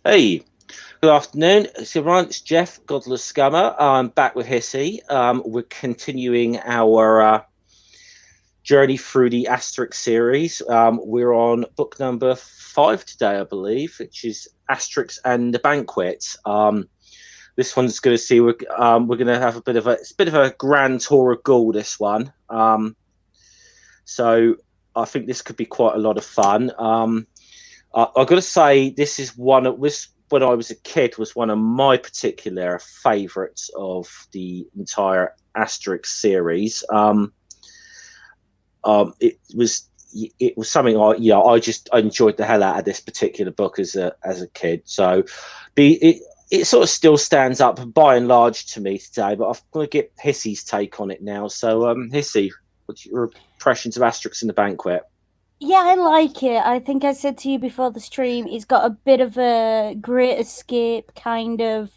Hey, good afternoon. It's everyone. It's Jeff, Godless Scummer. I'm back with Hissy. We're continuing our journey through the Asterix series. We're on book number 5 today, I believe, which is Asterix and the Banquet. This one's going to see we're going to have a bit of a grand tour of Gaul. This one, so I think this could be quite a lot of fun. I've got to say, this is one of this when I was a kid was one of my particular favourites of the entire Asterix series. It was something I enjoyed the hell out of this particular book as a kid. So, it sort of still stands up by and large to me today. But I'm going to get Hissy's take on it now. So, Hissy, what's your impressions of Asterix in the Banquet? Yeah, I like it. I think I said to you before the stream, it's got a bit of a Great Escape kind of,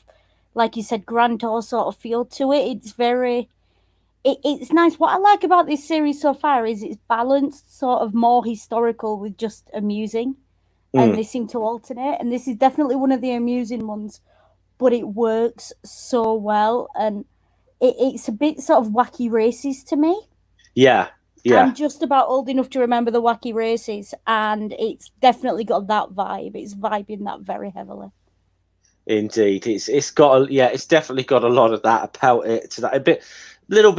like you said, Grand Tour sort of feel to it. It's nice. What I like about this series so far is it's balanced, sort of more historical with just amusing, and Mm, they seem to alternate. And this is definitely one of the amusing ones, but it works so well, and it's a bit sort of wacky races to me. yeah, yeah. I'm just about old enough to remember the wacky races, and it's definitely got that vibe. It's vibing that very heavily. Indeed, it's got it's definitely got a lot of that about it. To that a little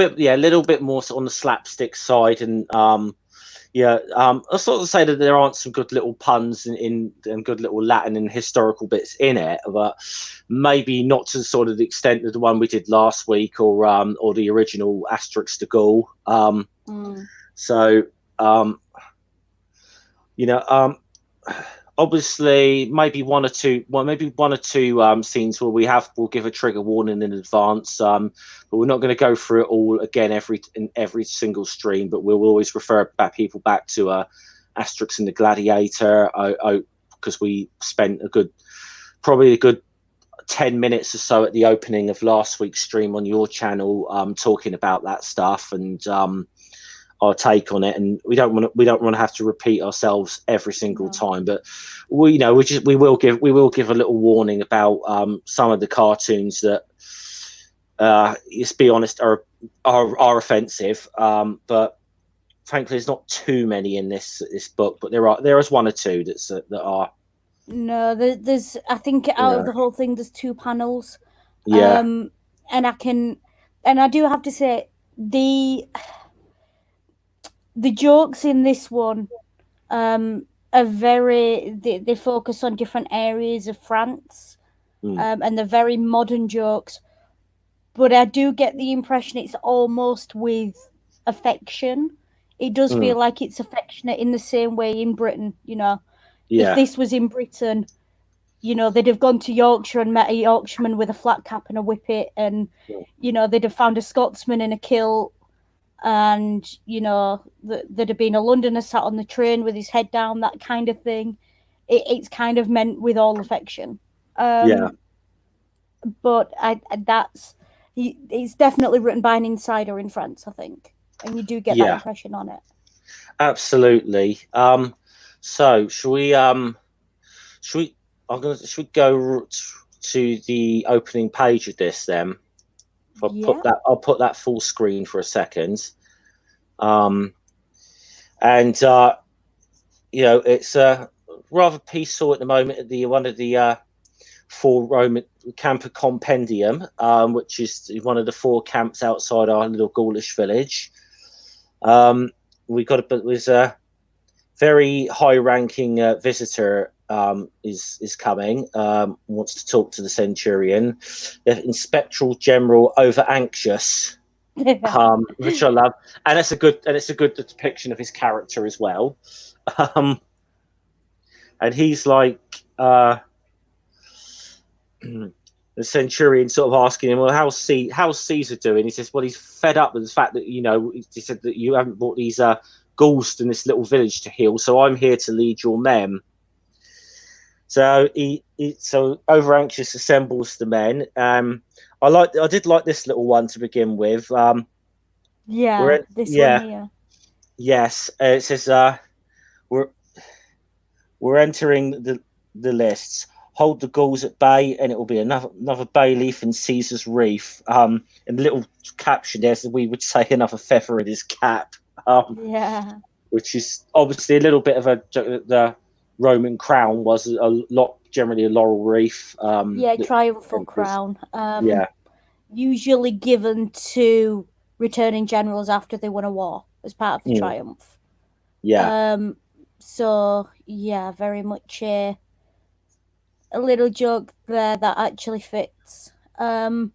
bit more on the slapstick side, and I sort of say that there aren't some good little puns and good little Latin and historical bits in it, but maybe not to sort of the extent of the one we did last week or the original Asterix de Gaul. Mm. So um, you know um obviously maybe one or two scenes where we'll give a trigger warning in advance, but we're not going to go through it all again in every single stream, but we'll always refer people back to Asterix and the Gladiator, because we spent probably a good 10 minutes or so at the opening of last week's stream on your channel, talking about that stuff and our take on it, and we don't want to have to repeat ourselves every single No. time. But we will give a little warning about some of the cartoons that, let's be honest, are offensive. But frankly, there's not too many in this book, but there is one or two that are, No, there's. I think you out of know, the whole thing, there's two panels, yeah, um, and I do have to say the the jokes in this one, are they focus on different areas of France, mm, and they're very modern jokes. But I do get the impression it's almost with affection. It does mm, feel like it's affectionate in the same way in Britain. If yeah, this was in Britain, they'd have gone to Yorkshire and met a Yorkshireman with a flat cap and a whippet, and they'd have found a Scotsman in a kilt, and there'd have been a Londoner sat on the train with his head down, that kind of thing. It's kind of meant with all affection. yeah, Um, but it's definitely written by an insider in France, I think, and you do get that yeah, impression on it. absolutely. So should we? Should we go to the opening page of this then? Yeah. I'll put that full screen for a second. Um, and it's rather peaceful at the moment at the one of the four Roman camper compendium, which is one of the four camps outside our little Gaulish village. We got there's a very high-ranking visitor, is coming. Wants to talk to the centurion, the inspectoral general, over anxious, which I love, and it's a good depiction of his character as well. Um, and he's like, the centurion sort of asking him, "Well, how's Caesar doing?" He says, "Well, he's fed up with the fact that he said that you haven't brought these Gauls in this little village to heal, so I'm here to lead your men." So so over anxious assembles the men. I did like this little one to begin with. We're Yeah, in, this one yeah, here. yes. It says we're entering the lists. hold the Gauls at bay, and it will be another bay leaf in Caesar's wreath. And the little caption there, so we would say another feather in his cap. Yeah. Which is obviously a little bit of the Roman crown was generally a laurel wreath. Triumphal crown. Yeah. Usually given to returning generals after they won a war as part of the triumph. Yeah. So yeah, very much a little joke there that actually fits. I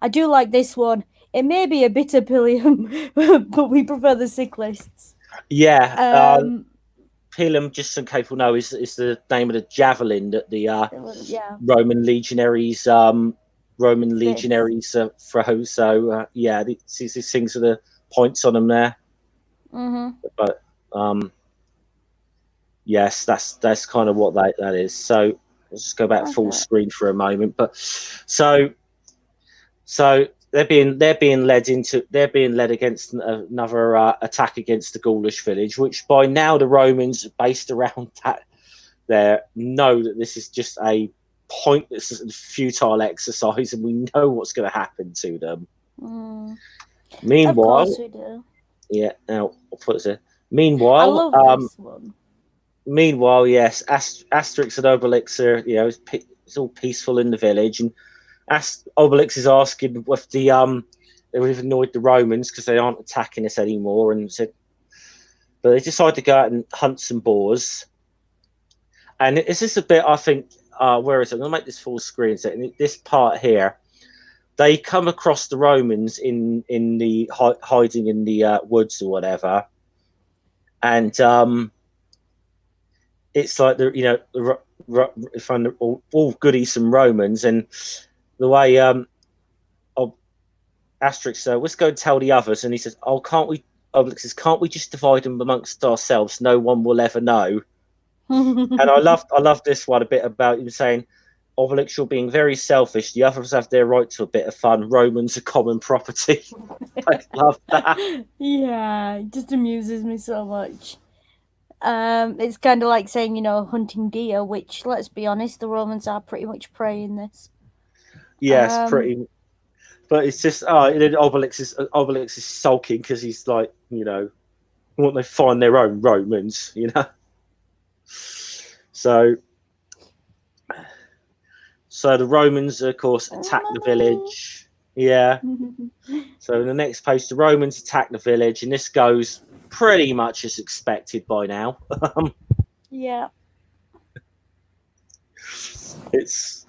do like this one. It may be a bit of pillium, but we prefer the sick lists. Yeah. Pilum, just in case people know, is the name of the javelin that the Roman legionaries throw. So these things are the points on them there. Mm-hmm. But yes, that's kind of what that is. So let's just go back full screen for a moment. But so they're being led against another attack against the Gaulish village, which by now the Romans, based around that, they know that this is just a pointless and futile exercise, and we know what's going to happen to them. Meanwhile, of course we do. Yeah. Now I'll put it. Meanwhile, I love this one. Meanwhile, yes, Asterix and Obelix are, it's all peaceful in the village, and Obelix is asking if they've annoyed the Romans because they aren't attacking us anymore, and said, but they decide to go out and hunt some boars. And it's just a bit, I think, where is it? I'm going to make this full screen. So in this part here, they come across the Romans in the hiding in the woods or whatever, and it's like find all goodies some Romans, and the way Asterix says, let's go and tell the others, and he says, "Oh, can't we?" Obelix says, "Can't we just divide them amongst ourselves? No one will ever know." And I love this one a bit about him saying, "Obelix, you're being very selfish. The others have their right to a bit of fun. Romans are common property." I love that. Yeah, it just amuses me so much. It's kind of like saying, hunting deer, which, let's be honest, the Romans are pretty much prey in this. Yes, pretty. But it's just, Obelix is sulking because he's like, won't they find their own Romans, So the Romans, of course, attack the village. Yeah. So in the next page, the Romans attack the village, and this goes pretty much as expected by now. Yeah. It's, it's.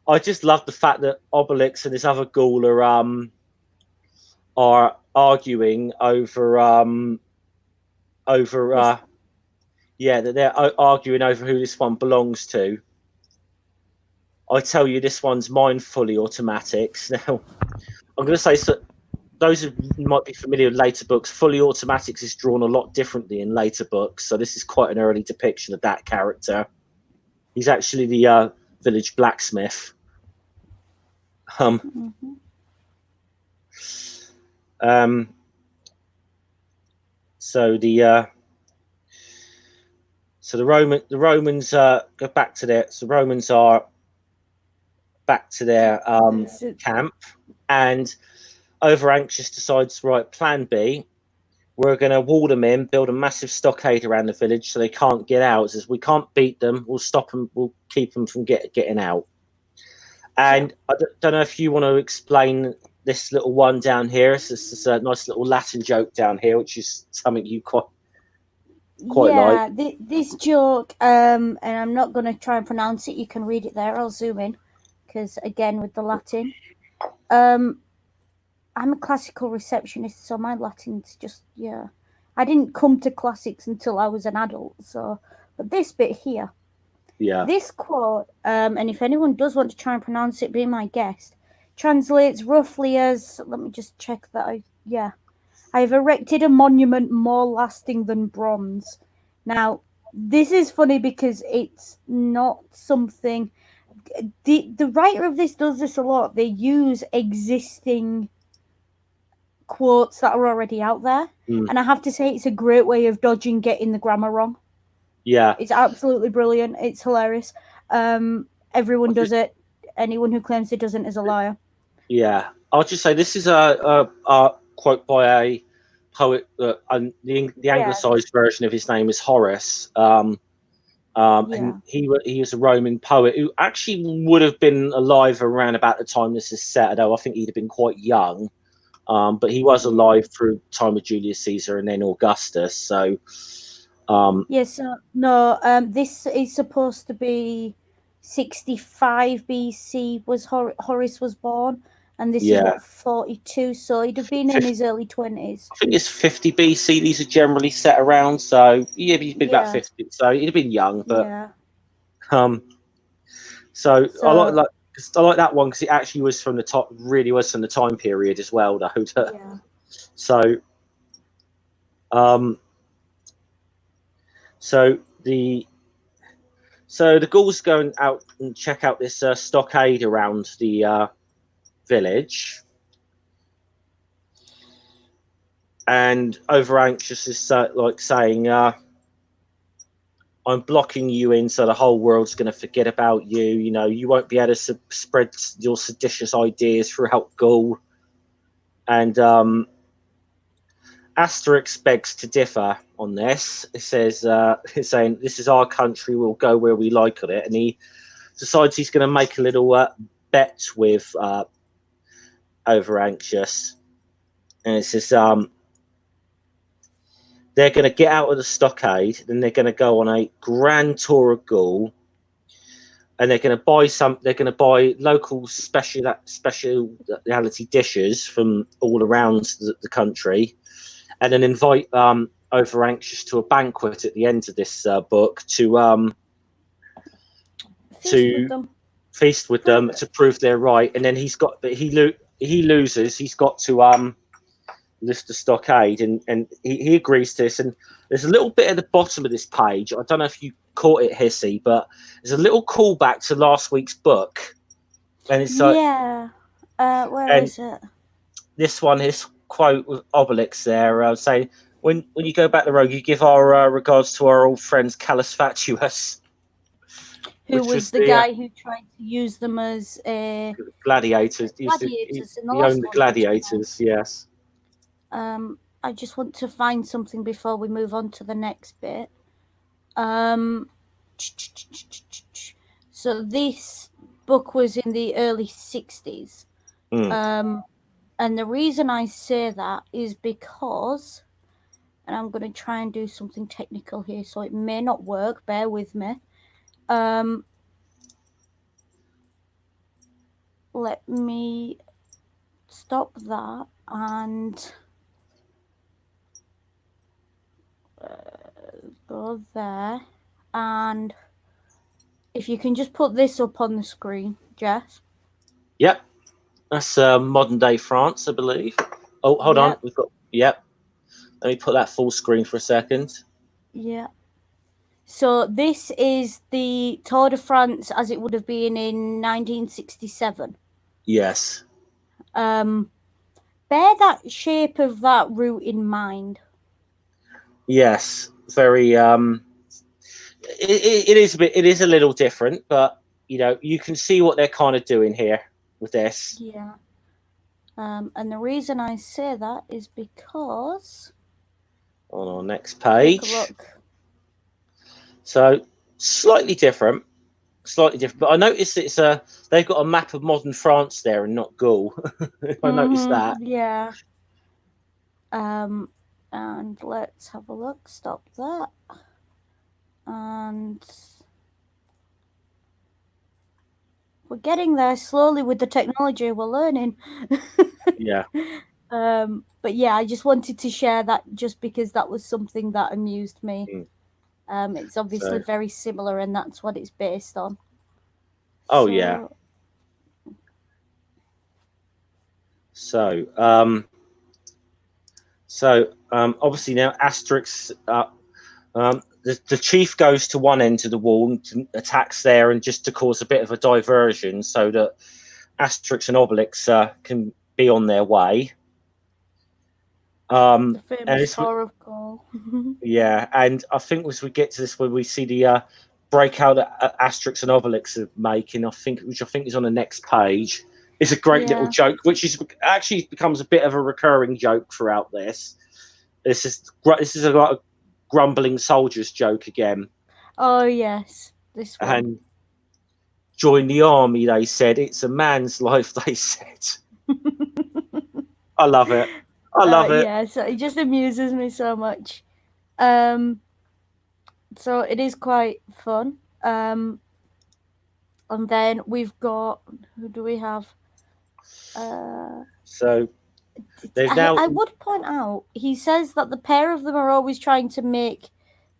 I just love the fact that Obelix and this other Gaul are arguing over that they're arguing over who this one belongs to. I tell you, this one's mine, fully automatics. Now, I'm going to say, so those who might be familiar with later books, fully automatics is drawn a lot differently in later books. So this is quite an early depiction of that character. He's actually the village blacksmith. So the Romans go back to their. So Romans are back to their camp, and over anxious decides, right, plan B, we're going to wall them in, build a massive stockade around the village so they can't get out. Says, we can't beat them, we'll stop them, we'll keep them from getting out. And I don't know if you want to explain this little one down here. It's just a nice little Latin joke down here, which is something you quite like. This joke, and I'm not going to try and pronounce it. You can read it there. I'll zoom in, because again, with the Latin, I'm a classical receptionist, so my Latin's just, I didn't come to classics until I was an adult. So, but this bit here, this quote, and if anyone does want to try and pronounce it, be my guest, translates roughly as, let me just check that. I've erected a monument more lasting than bronze. Now, this is funny because it's not something. The writer of this does this a lot. They use existing quotes that are already out there, and I have to say it's a great way of dodging getting the grammar wrong. Yeah. It's absolutely brilliant. It's hilarious. Everyone does it. Anyone who claims it doesn't is a liar. Yeah, I'll just say this is a quote by a poet. The Yeah, anglicised version of his name is Horace. And yeah, he was a Roman poet who actually would have been alive around about the time this is set. Although I think he'd have been quite young. But he was yeah. alive through time of Julius Caesar and then Augustus. So Yes, no. This is supposed to be 65 BC was Horace was born, and this is yeah, what 42. So he'd have been in his early 20s. I think it's 50 BC. These are generally set around. So yeah, he's been about Yeah, 50. So he'd have been young, but yeah. um, so So I like that one because it actually was from the top. Really was from the time period as well, though. yeah, So um, so the the Gauls go out and check out this stockade around the village, and over anxious is like saying, I'm blocking you in so the whole world's going to forget about you. You know, you won't be able to spread your seditious ideas throughout Gaul. And Asterix begs to differ on this. It says, he's saying, this is our country, we'll go where we like on it. And he decides he's going to make a little bet with Over Anxious. And it says, they're going to get out of the stockade, then they're going to go on a grand tour of Gaul, and they're going to buy they're going to buy local speciality dishes from all around the country, and then invite Over Anxious to a banquet at the end of this book feast with to them. feast with them to prove they're right. And then he loses. He's got to lift the stockade, and he agrees to this. And there's a little bit at the bottom of this page. I don't know if you caught it, Hissy, but there's a little callback to last week's book, and it's Yeah. Where and is it? this one, his quote with Obelix there, saying, when you go back the road, you give our regards to our old friends Callus Fatuus, Who which was was the the guy who tried to use them as gladiators. gladiators in the He last owned the one? gladiators, yes. I just want to find something before we move on to the next bit. So this book was in the early 60s. Mm. And the reason I say that is because, and I'm going to try and do something technical here, so it may not work, bear with me. Let me stop that and go there. And if you can just put this up on the screen, Jess. Yep, that's modern day France, I believe. Oh, hold on, Yep. we've got yep. Let me put that full screen for a second. Yeah. So this is the Tour de France as it would have been in 1967. Yes. Bear that shape of that route in mind. Yes. Very. It is a bit. It is a little different, but you know, you can see what they're kind of doing here with this. Yeah. And the reason I say that is because On our next take a page. look. So slightly different. But I noticed they've got a map of modern France there and not Gaul. I noticed that. Yeah. And let's have a look. Stop that. And we're getting there slowly with the technology. We're learning. Yeah. But yeah, I just wanted to share that just because that was something that amused me. It's obviously very similar, and that's what it's based on. Oh yeah. So obviously now Asterix, the chief goes to one end of the wall and attacks there, and just to cause a bit of a diversion, so that Asterix and Obelix can be on their way. The And famous it's Tour of Gaul. yeah, and I think as we get to this, when we see the breakout that Asterix and Obelix are making, which I think is on the next page, is a great little Yeah. joke, which is actually becomes a bit of a recurring joke throughout this. This is a lot of grumbling soldiers joke again, Oh yes, this one. and join the army. They said it's a man's life. They said, I love it. I love it. Yeah, so it just amuses me so much. Um, so it is quite fun. And then we've got, who do we have? So there's now I would point out he says that the pair of them are always trying to make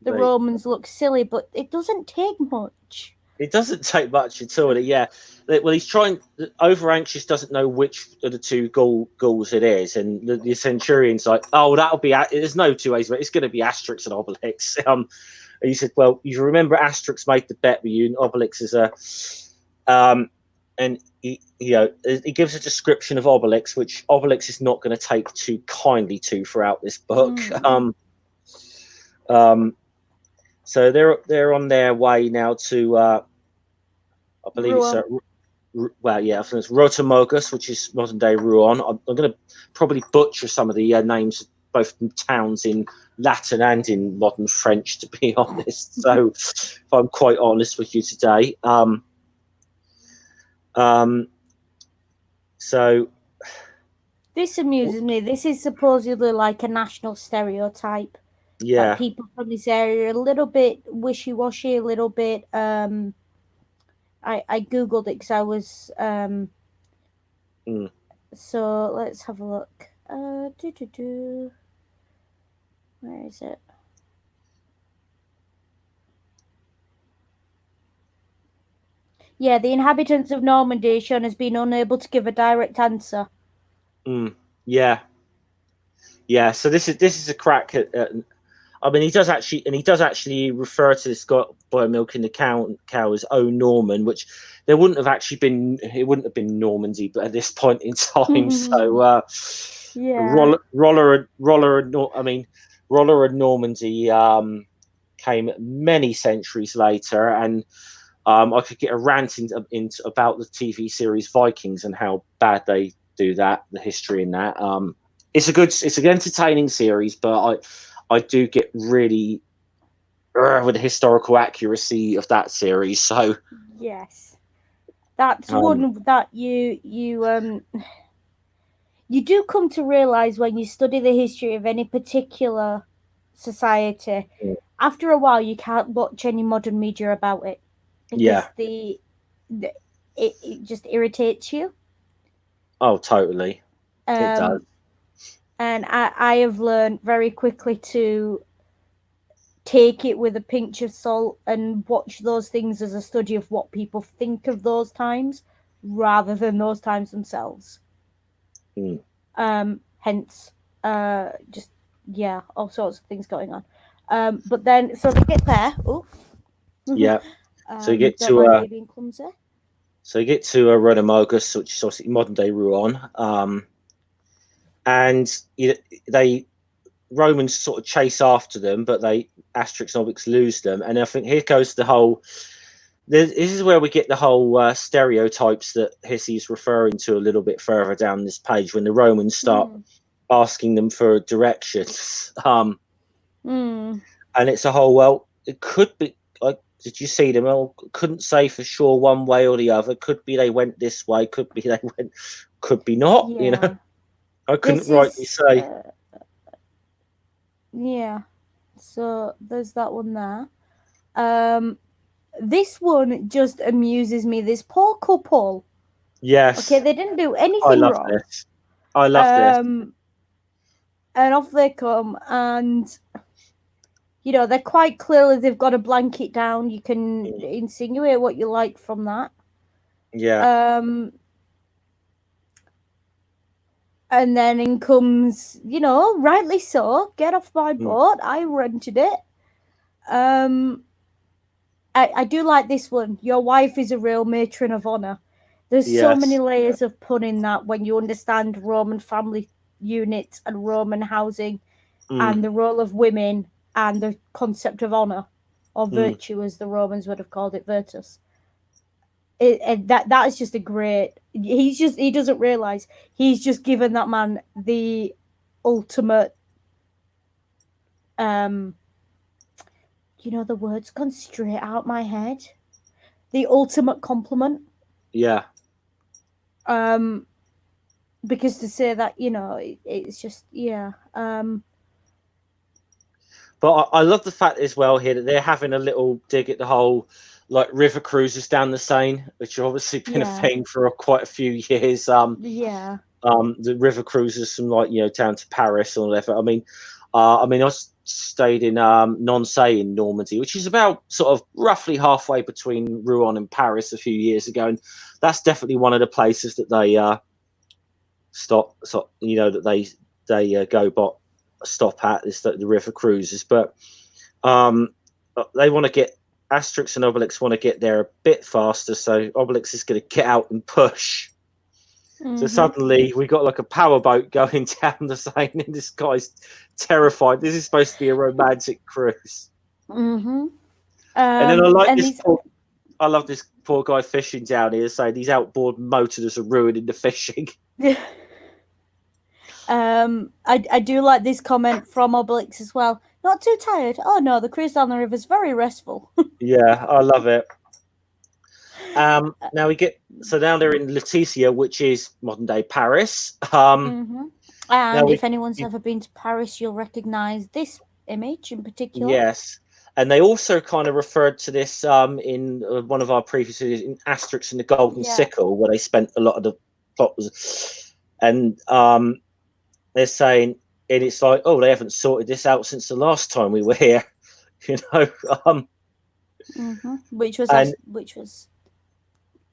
the they, Romans look silly, but it doesn't take much. it doesn't take much at all. Yeah, well, he's trying. Over anxious doesn't know which of the two Gauls it is, and the centurion's like, "Oh, that'll be." There's no two ways, but it's going to be Asterix and Obelix. And he said, "Well, you remember Asterix made the bet with you, and Obelix is a." And he gives a description of Obelix, which Obelix is not going to take too kindly to throughout this book. So they're on their way now to, I believe Rouen. it's I think it's Rotomogus, which is modern day Rouen. I'm going to probably butcher some of the names of both towns in Latin and in modern French, to be honest. So, if I'm quite honest with you today, so this amuses me. This is supposedly like a national stereotype. yeah, That people from this area are a little bit wishy-washy, a little bit. I googled it because I was. So let's have a look. Where is it? Yeah, the inhabitants of Normandy shown as being unable to give a direct answer. Yeah. So this is a crack at. I mean, he does actually refer to this guy by milking the cow as "Oh Norman," which there wouldn't have actually been. It wouldn't have been Normandy, but at this point in time, so yeah, Roller and Normandy came many centuries later, and I could get a rant into about the TV series Vikings and how bad they do that, the history in that. It's an entertaining series, but I do get really with the historical accuracy of that series. So yes, that's one that you do come to realize when you study the history of any particular society. After a while, you can't watch any modern media about it because it just irritates you. Oh, totally. It does. And I have learned very quickly to take it with a pinch of salt and watch those things as a study of what people think of those times rather than those times themselves. Hence, just all sorts of things going on. But then, so they get there. Oh, yeah. So you get don't to mind me being clumsy. So you get to Rodomogus, which is obviously modern day Rouen, and they Romans sort of chase after them, but Asterix and Obelix lose them. And I think here goes the whole. This is where we get the whole stereotypes that Hissy is referring to a little bit further down this page when the Romans start asking them for directions. And it's a whole, well, it could be, did you see them? Well, couldn't say for sure one way or the other. Could be they went this way, could be they went, could be not, I couldn't rightly say. Yeah. So there's that one there. This one just amuses me. This poor couple. Yes. Okay, they didn't do anything wrong. This. I love this. And off they come, and they're quite clearly they've got a blanket down. You can insinuate what you like from that. Yeah. And then in comes, rightly so, get off my boat. I rented it. I do like this one. Your wife is a real matron of honor. There's so many layers of pun in that when you understand Roman family units and Roman housing, Mm. and the role of women and the concept of honor or virtue, as the Romans would have called it, virtus. That is just a great. He doesn't realize he's just given that man the ultimate. The words gone straight out my head. The ultimate compliment. Yeah. Because to say that, it's just But I love the fact as well here that they're having a little dig at the whole like river cruises down the Seine, which have obviously been a thing for quite a few years. The river cruises from down to Paris or whatever. I stayed in Nancy in Normandy, which is about sort of roughly halfway between Rouen and Paris a few years ago, and that's definitely one of the places that they stop. So that they stop at is the river cruises, but they want to get Asterix and Obelix want to get there a bit faster, so Obelix is going to get out and push. Mm-hmm. So suddenly we got like a powerboat going down the Seine, and this guy's terrified. This is supposed to be a romantic cruise. Mm-hmm. And then I love this poor guy fishing down here saying these outboard motors are ruining the fishing. I do like this comment from Obelix as well. Not too tired? Oh no, the cruise down the river is very restful. Yeah, I love it. Now now they're in Laetitia, which is modern day Paris. And if anyone's ever been to Paris, you'll recognise this image in particular. Yes, and they also kind of referred to this in one of our previous videos in Asterix and the Golden Sickle, where they spent a lot of the plot and they're saying, and it's like, oh, they haven't sorted this out since the last time we were here, Which was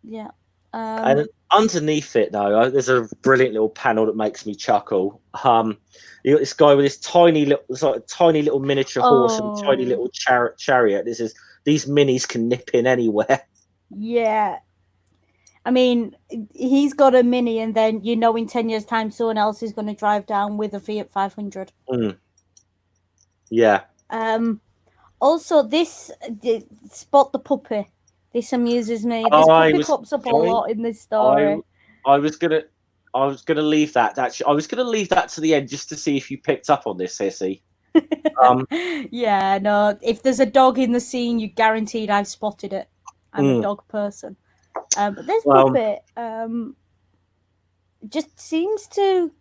yeah. And underneath it, though, there's a brilliant little panel that makes me chuckle. You got this guy with this tiny little miniature horse and tiny little chariot. This is these minis can nip in anywhere. Yeah. I mean, he's got a mini, and then in 10 years' time, someone else is going to drive down with a Fiat 500. Yeah. Also, spot the puppy. This amuses me. This puppy pops up a lot in this story. I was gonna leave that. Actually, I was gonna leave that to the end just to see if you picked up on this, Hissy. Yeah, no. If there's a dog in the scene, you guaranteed I've spotted it. I'm a dog person. But this puppet just seems to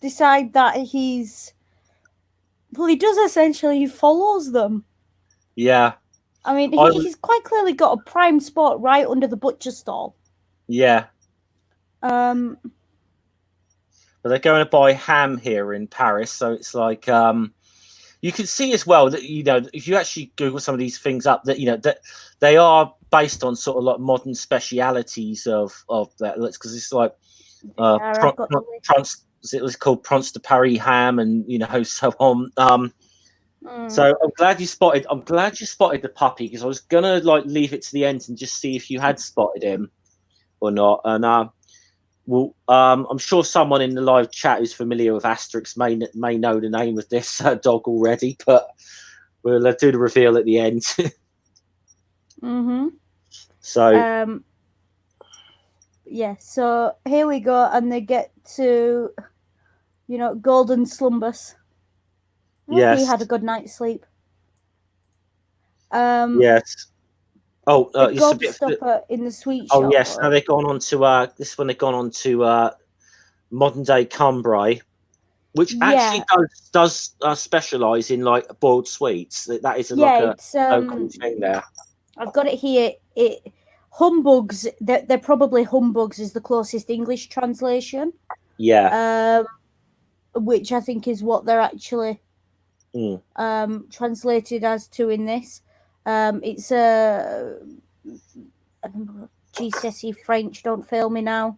decide that he does essentially, he follows them. Yeah. I mean, he's quite clearly got a prime spot right under the butcher stall. Yeah. But they're going to buy ham here in Paris, so it's like you can see as well that if you actually Google some of these things up, that that they are based on sort of like modern specialities of that, because it's like it was called Prince de Paris ham, and so on. So I'm glad you spotted the puppy, because I was gonna leave it to the end and just see if you had spotted him or not. And I'm sure someone in the live chat who's familiar with Asterix may know the name of this dog already, but we'll do the reveal at the end. So yeah, so here we go, and they get to golden slumbers. Yes, he had a good night's sleep. Yes. Oh, the gobstopper in the sweet shop. Oh yes, now they've gone on to this one. They've gone on to modern day Cambrai, which actually does specialise in boiled sweets. That is a local thing there. I've got it here. Humbugs. They're probably humbugs is the closest English translation. Yeah. Which I think is what they're actually translated as to in this. It's GCSE French. Don't fail me now.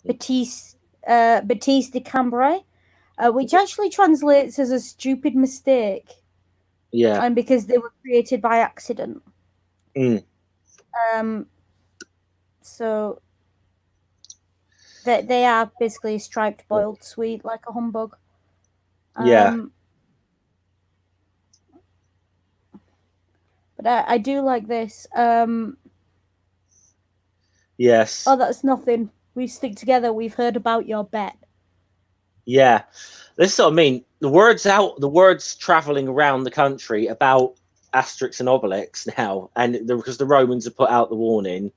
Baptiste de Cambrai, which actually translates as a stupid mistake. Yeah. And because they were created by accident. So They are basically a striped boiled sweet, like a humbug. Yeah. But I do like this. Yes. Oh, that's nothing. We stick together. We've heard about your bet. Yeah. This is what I mean. The words traveling around the country about Asterix and Obelix now, and because the Romans have put out the warning.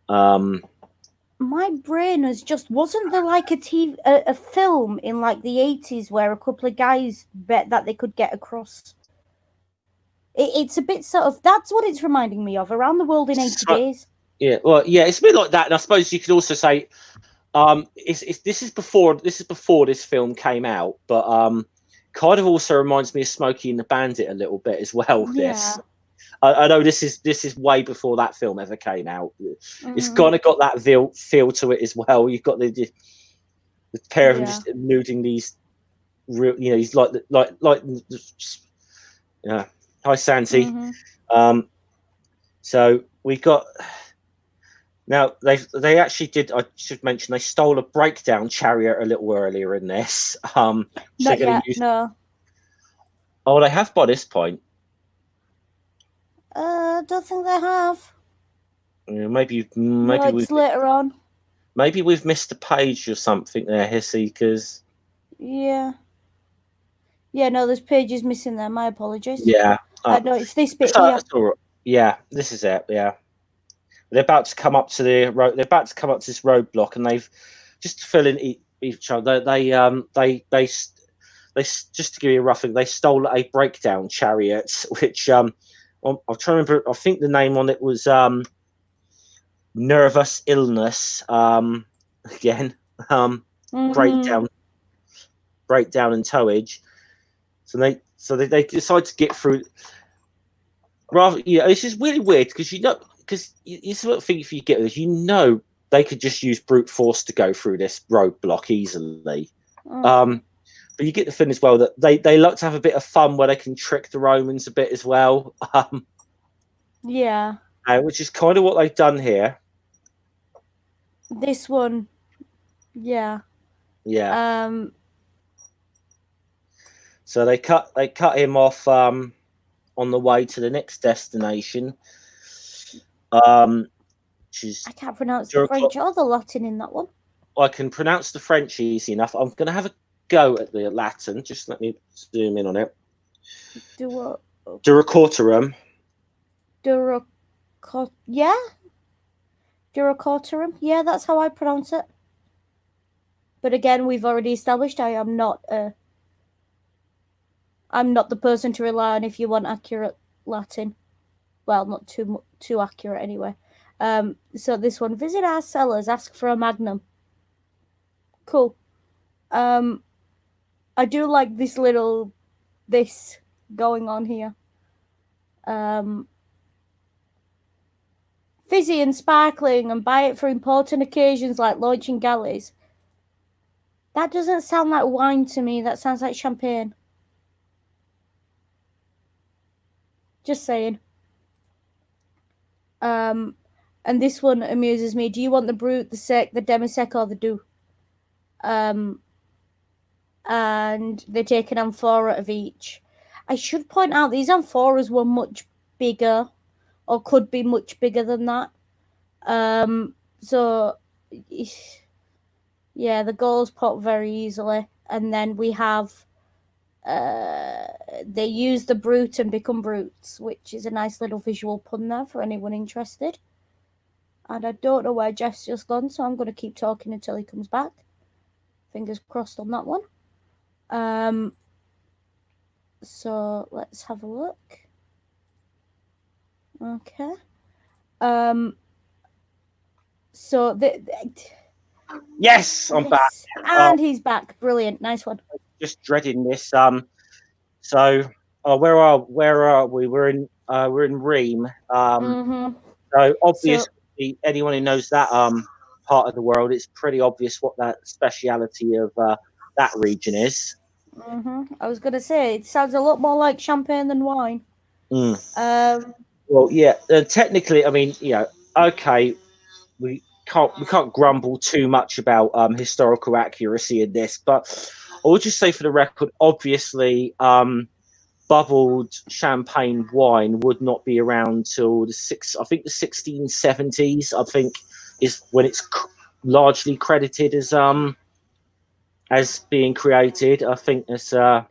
My brain has just wasn't there like a film in like the 80s where a couple of guys bet that they could get across. It's a bit sort of that's what it's reminding me of. Around the World in 80 Days. Yeah, well, yeah, it's a bit like that, and I suppose you could also say, this is before this film came out, but kind of also reminds me of Smokey and the Bandit a little bit as well. Yeah. This, I know this is way before that film ever came out. It's kind of got that feel to it as well. You've got the pair of them just eluding these, he's like. Yeah. Hi, Santi. So we got. Now they actually did. I should mention they stole a breakdown chariot a little earlier in this. Not yet. No. Oh, they have by this point. Don't think they have. Yeah, maybe no, it's later on. Maybe we've missed a page or something there, Hissy, because. Yeah. Yeah, no, there's pages missing there. My apologies. Yeah. No, it's this bit here. Yeah, this is it. Yeah. They're about to come up to the road. They're about to come up to this roadblock, and they've just to fill in each other. They just to give you a rough thing, they stole a breakdown chariot, which I'm trying to remember. I think the name on it was Nervous Illness. Again, breakdown and towage. So they decide to get through. Rather, this is really weird because because you sort of think if you get this, they could just use brute force to go through this roadblock easily. But you get the feeling as well that they like to have a bit of fun where they can trick the Romans a bit as well. Yeah. Which is kind of what they've done here. This one, yeah. Yeah. So they cut him off on the way to the next destination. I can't pronounce the French or the Latin in that one. I can pronounce the French easy enough. I'm going to have a go at the Latin. Just let me zoom in on it. Duracortorum. Yeah. Duracortorum. Yeah, that's how I pronounce it. But again, we've already established I'm not the person to rely on if you want accurate Latin. Well, not too accurate anyway. So this one, visit our cellars, ask for a magnum. Cool. I do like this going on here. Fizzy and sparkling, and buy it for important occasions like launching galleys. That doesn't sound like wine to me. That sounds like champagne. Just saying. And this one amuses me. Do you want the brut, the sec, the demi-sec, or the doux? And they take an amphora of each. I should point out these amphoras were much bigger, or could be much bigger than that. So, yeah, the Gauls pop very easily. And then we have, they use the brute and become brutes, which is a nice little visual pun there for anyone interested. And I don't know where Jeff's just gone, so I'm going to keep talking until he comes back. Fingers crossed on that one. So let's have a look. Okay. So yes, I'm back, and he's back. Brilliant, nice one. Just dreading this. So, where are we? We're in Rheims. So obviously, anyone who knows that part of the world, it's pretty obvious what that speciality of that region is. I was gonna say it sounds a lot more like champagne than wine. Well, yeah. Technically, I mean, okay, can't grumble too much about historical accuracy in this, but I would just say for the record, obviously, bubbled champagne wine would not be around till the 1670s. I think is when it's largely credited as being created. I think it's I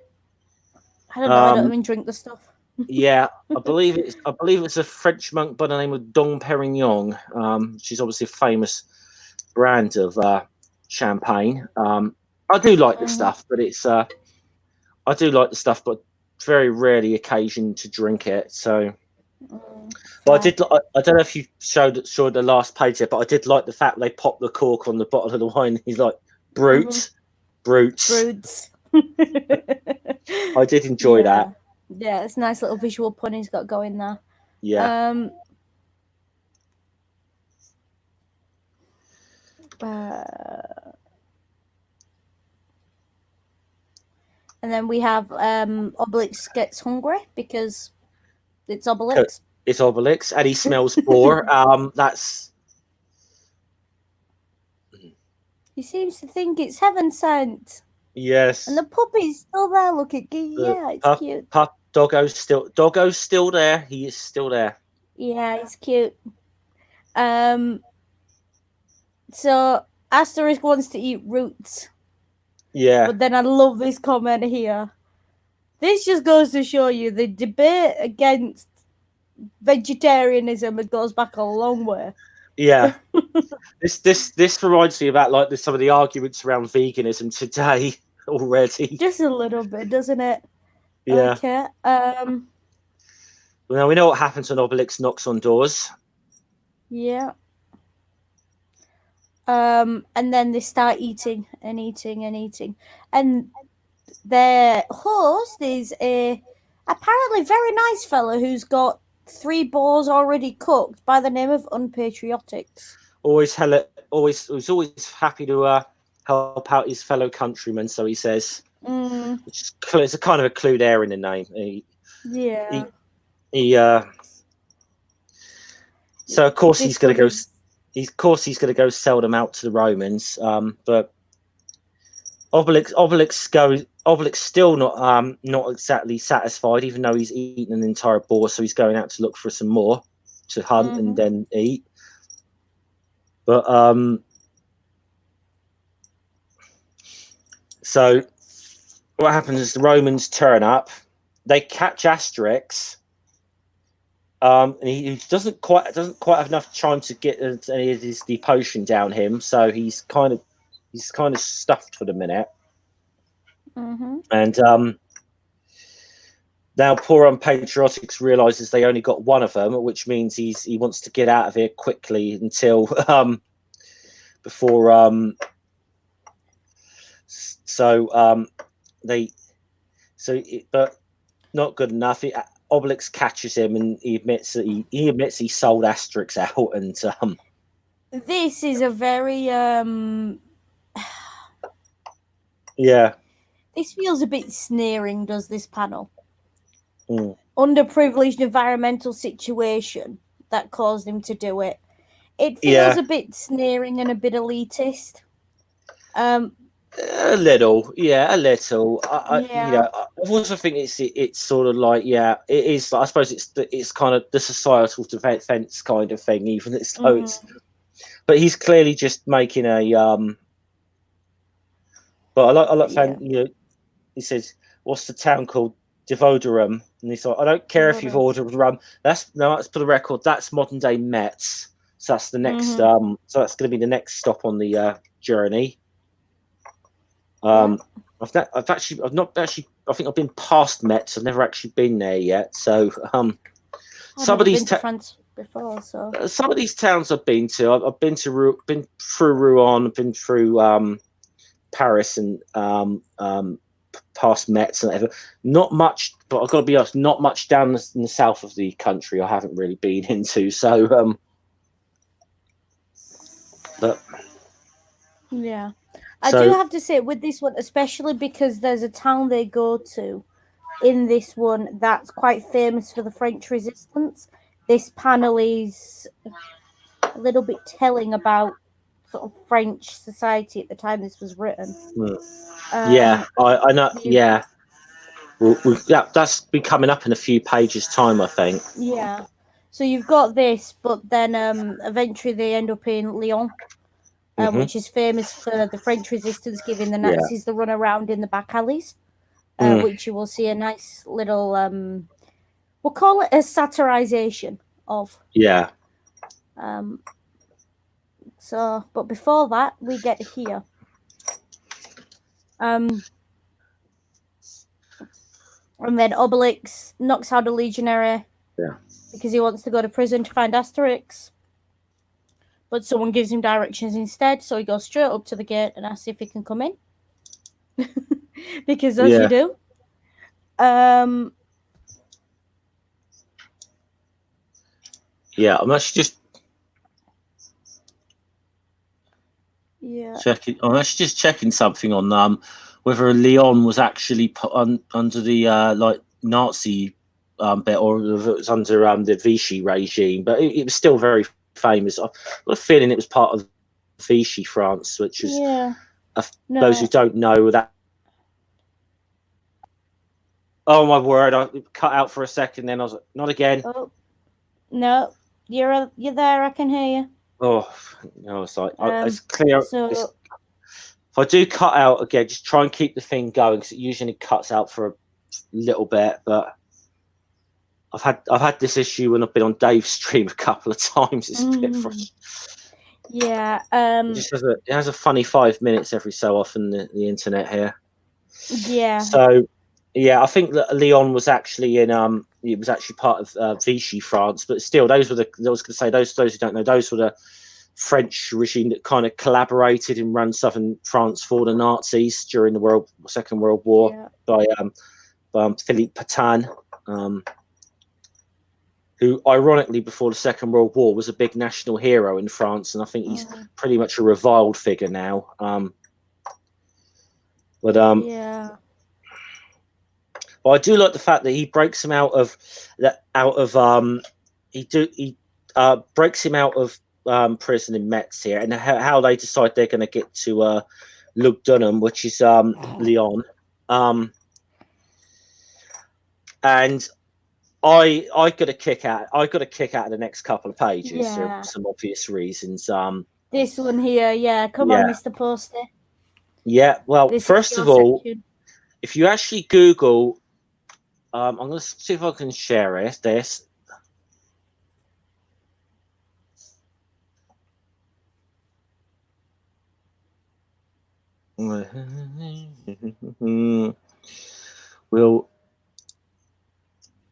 don't know. I don't even drink the stuff. yeah, I believe it's a French monk by the name of Dom Perignon, which is obviously a famous brand of champagne. I do like the stuff, but very rarely occasion to drink it. So, but I don't know if you showed the last page there, but I did like the fact they popped the cork on the bottle of the wine. He's like brutes. I did enjoy that. Yeah, it's a nice little visual pun he's got going there. Yeah. And then we have Obelix gets hungry because it's Obelix. It's Obelix, and he smells boar. He seems to think it's heaven sent. Yes. And the puppy's still there looking. Yeah, it's cute. Doggo's still there. He is still there. Yeah, it's cute. So Asterix wants to eat roots. Yeah. But then I love this comment here. This just goes to show you the debate against vegetarianism. It goes back a long way. Yeah. this reminds me about some of the arguments around veganism today already. Just a little bit, doesn't it? Yeah. Okay. Well, now we know what happens when Obelix knocks on doors. Yeah. And then they start eating and eating and eating. And their host is a apparently very nice fella who's got 3 boars already cooked by the name of Unpatriotics. Always happy to help out his fellow countrymen, so he says. Which is it's a kind of a clue there in the name. So of course he's going to go. Of course he's going to go sell them out to the Romans. But Obelix still not exactly satisfied, even though he's eaten an entire boar. So he's going out to look for some more to hunt and then eat. But so what happens is the Romans turn up, they catch Asterix, and he doesn't quite have enough time to get any of the potion down him, so he's kind of stuffed for the minute. And now poor Unpatriotics realizes they only got one of them, which means he wants to get out of here quickly until but not good enough. Obelix catches him and he admits he sold Asterix out. And this is a very yeah. This feels a bit sneering, does this panel? Underprivileged environmental situation that caused him to do it. It feels a bit sneering and a bit elitist. A little. You know, I also think it's sort of like, it is. I suppose it's kind of the societal defense kind of thing, even though it's. But he's clearly just making a. But I like you know, he says, "What's the town called? Devoderum?" And he's like, "I don't care if you've ordered rum. That's for the record. That's modern day Metz. So that's the next. So that's going to be the next stop on the journey." I think I've been past Metz. I've never actually been there yet. So some of these France before, so some of these towns I've been to. I've been through Rouen, been through Paris and past Metz and whatever. Not much, but I've got to be honest, not much down in the south of the country I haven't really been into. So but yeah. I do have to say with this one, especially because there's a town they go to in this one that's quite famous for the French Resistance. This panel is a little bit telling about sort of French society at the time this was written. Yeah, I know. You- Yeah, that's be coming up in a few pages' time, I think. Yeah. So you've got this, but then eventually they end up in Lyon, which is famous for the French resistance giving the Yeah. Nazis the run around in the back alleys, which you will see a nice little, we'll call it a satirization of. Yeah. So, but before that, we get here. And then Obelix knocks out a legionary because he wants to go to prison to find Asterix. But someone gives him directions instead, so he goes straight up to the gate and asks if he can come in. Because as you do. Yeah, I'm actually just checking. I'm actually just checking something on whether Lyon was actually put under the like Nazi bit, or if it was under the Vichy regime. But it was still very famous. I've got a feeling it was part of Vichy France, which is those who don't know that. Oh my word! I cut out for a second. Then I was like, not again. Oh no, you're there. I can hear you. Oh no, it's like it's clear. So if I do cut out again, just try and keep the thing going, because it usually cuts out for a little bit. But I've had this issue when I've been on Dave's stream a couple of times. It's a bit frustrating. Yeah. It has a funny 5 minutes every so often, the internet here. Yeah. So yeah, I think that Lyon was actually in it was actually part of Vichy France, but still, those were I was going to say, those who don't know, those were the French regime that kind of collaborated and ran southern France for the Nazis during the Second World War by Philippe Pétain, who ironically before the Second World War was a big national hero in France, and I think he's pretty much a reviled figure now. But I do like the fact that he breaks him out of breaks him out of prison in Metz here, and how they decide they're going to get to Lugdunum, which is Lyon, and I got a kick out of the next couple of pages for some obvious reasons. This one here, come on, Mr. Poster. Yeah, well, first of all, if you actually Google, I'm going to see if I can share this. Will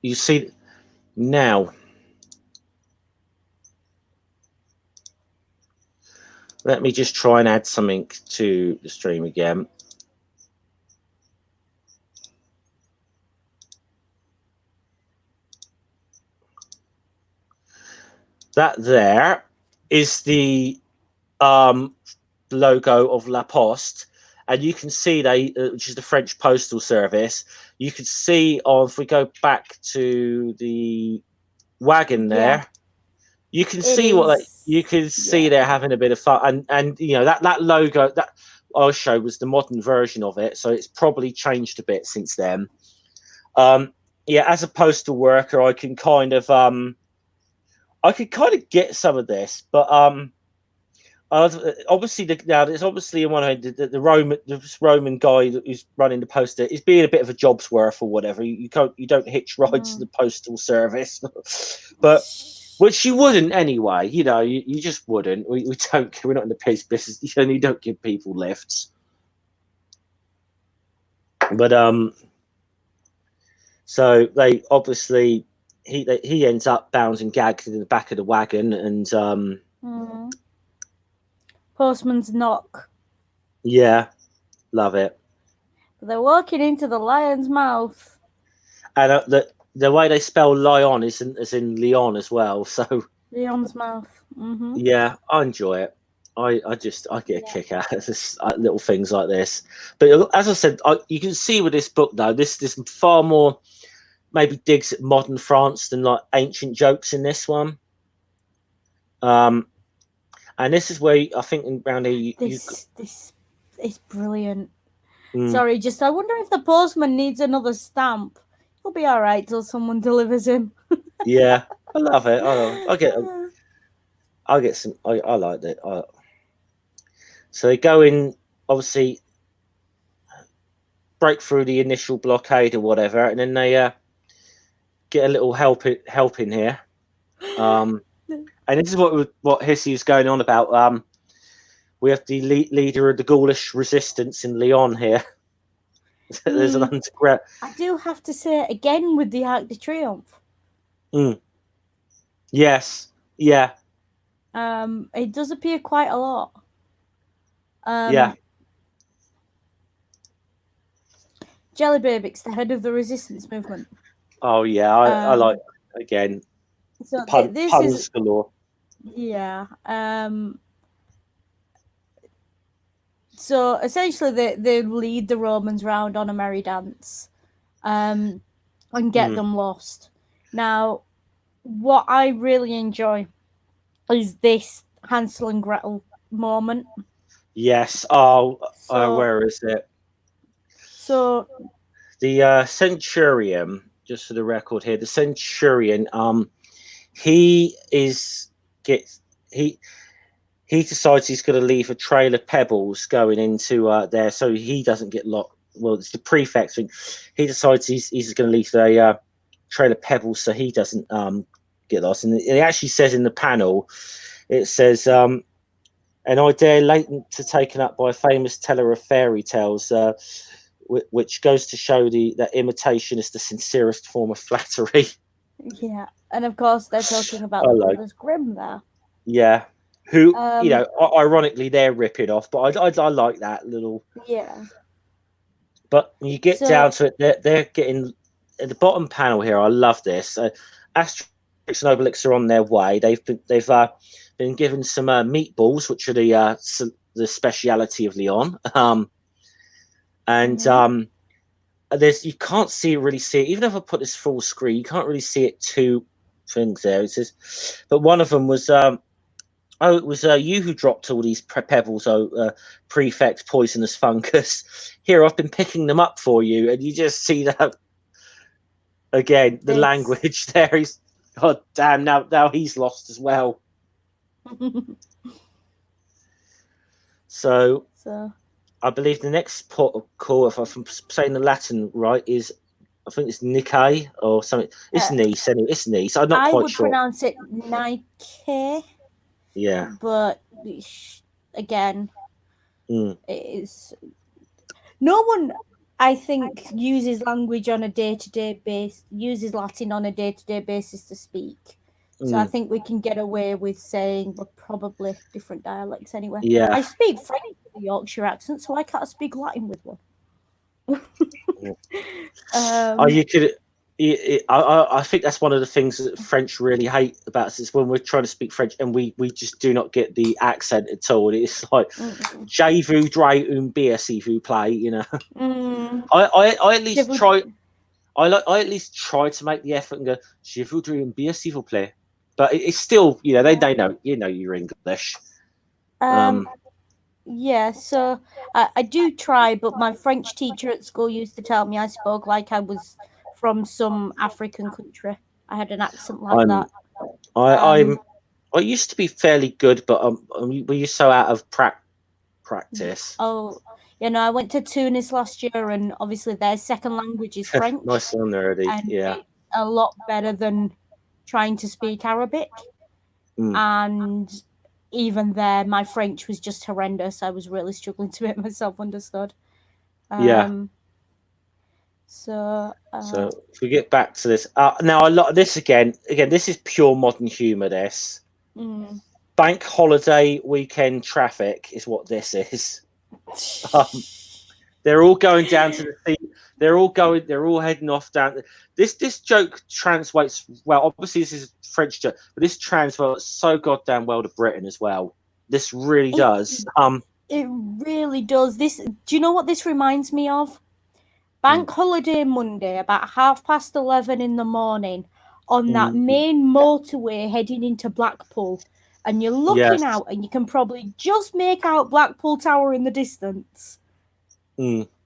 you see now? Let me just try and add something to the stream again. That there is the logo of La Poste, and you can see which is the French postal service. You can see if we go back to the wagon there, you can see they're having a bit of fun, and you know that logo that I'll show was the modern version of it, so it's probably changed a bit since then. As a postal worker, I can kind of get some of this, but obviously it's obviously in one hand the Roman guy who's running the post is being a bit of a job's worth or whatever. You don't hitch rides to the postal service, but which you wouldn't anyway. You know, you just wouldn't. We're not in the business. You don't give people lifts. But so they obviously he ends up bound and gagged in the back of the wagon, and postman's knock. Yeah, love it. They're walking into the lion's mouth, and the way they spell Lyon is in Lyon as well. So Lyon's mouth. Yeah, I enjoy it. I get a kick out of this, little things like this. But as I said, you can see with this book though, this far more maybe digs at modern France than like ancient jokes in this one. And And this is where I think around here This is brilliant. mm, Sorry, just I wonder if the postman needs another stamp. He'll be all right till someone delivers him. yeah, I love it. I get some. I like it. So they go in, obviously, break through the initial blockade or whatever, and then they get a little help in here. And this is what Hissy is going on about. We have the leader of the Gaulish resistance in Lyon here. There's an underground. I do have to say again with the Arc de Triomphe. Yes. Yeah. It does appear quite a lot. Yeah. Jelly Babix, the head of the resistance movement. Oh yeah, I like again. So this puns is galore. Yeah. So essentially, they lead the Romans round on a merry dance, and get them lost. Now, what I really enjoy is this Hansel and Gretel moment. Yes. Oh, where is it? So the Centurion. Just for the record here, the Centurion. He decides he's going to leave a trail of pebbles going into there, so he doesn't get lost. Well, it's the prefect thing. He decides he's going to leave a trail of pebbles so he doesn't get lost. And it actually says in the panel, it says, an idea latent to taken up by a famous teller of fairy tales, which goes to show that imitation is the sincerest form of flattery. Yeah, and of course they're talking about the Brothers Grimm there. Yeah. Who, ironically, they're ripping off, but I like that little. Yeah. But when you get down to it, they're getting at the bottom panel here. I love this. Asterix and Obelix are on their way. They've been given some meatballs, which are the speciality of Lyon. There's you can't really see it. Even if I put this full screen, you can't really see it. Two things there. It says, but one of them was. It was you who dropped all these pebbles, prefect poisonous fungus. Here, I've been picking them up for you. And you just see that, again, the language there is, God damn, now he's lost as well. So, I believe the next port of call, if I'm saying the Latin right, is, I think it's Nike or something. It's Nice, anyway. It's Nice. I'm not quite sure. I would pronounce it Nike. Yeah. But again, it's no one, I think, uses language on a day-to-day basis, uses Latin on a day-to-day basis to speak. So I think we can get away with saying we're probably different dialects anyway. Yeah. I speak French with a Yorkshire accent, so I can't speak Latin with one. You could. I think that's one of the things that French really hate about us is when we're trying to speak French and we just do not get the accent at all. It's like, je voudrais une bière s'il vous plaît, you know. I at least try. I at least try to make the effort and go, je voudrais une bière s'il vous plaît. But it's still, they know, you're English. Yeah, so I do try, but my French teacher at school used to tell me I spoke like I was from some African country. I had an accent like that. I used to be fairly good, but were you so out of practice? Oh, I went to Tunis last year, and obviously their second language is French. Nice one, nerdy. Yeah, it's a lot better than trying to speak Arabic. And even there, my French was just horrendous. I was really struggling to make myself understood. So if we get back to this now, a lot of this again, this is pure modern humour. This bank holiday weekend traffic is what this is. They're all going down to the sea. They're all heading off down. This joke translates well. Obviously, this is a French joke, but this translates so goddamn well to Britain as well. This really does. It really does. Do you know what this reminds me of? Bank holiday Monday, about 11:30 in the morning, on that main motorway heading into Blackpool. and you're looking out, and you can probably just make out Blackpool Tower in the distance.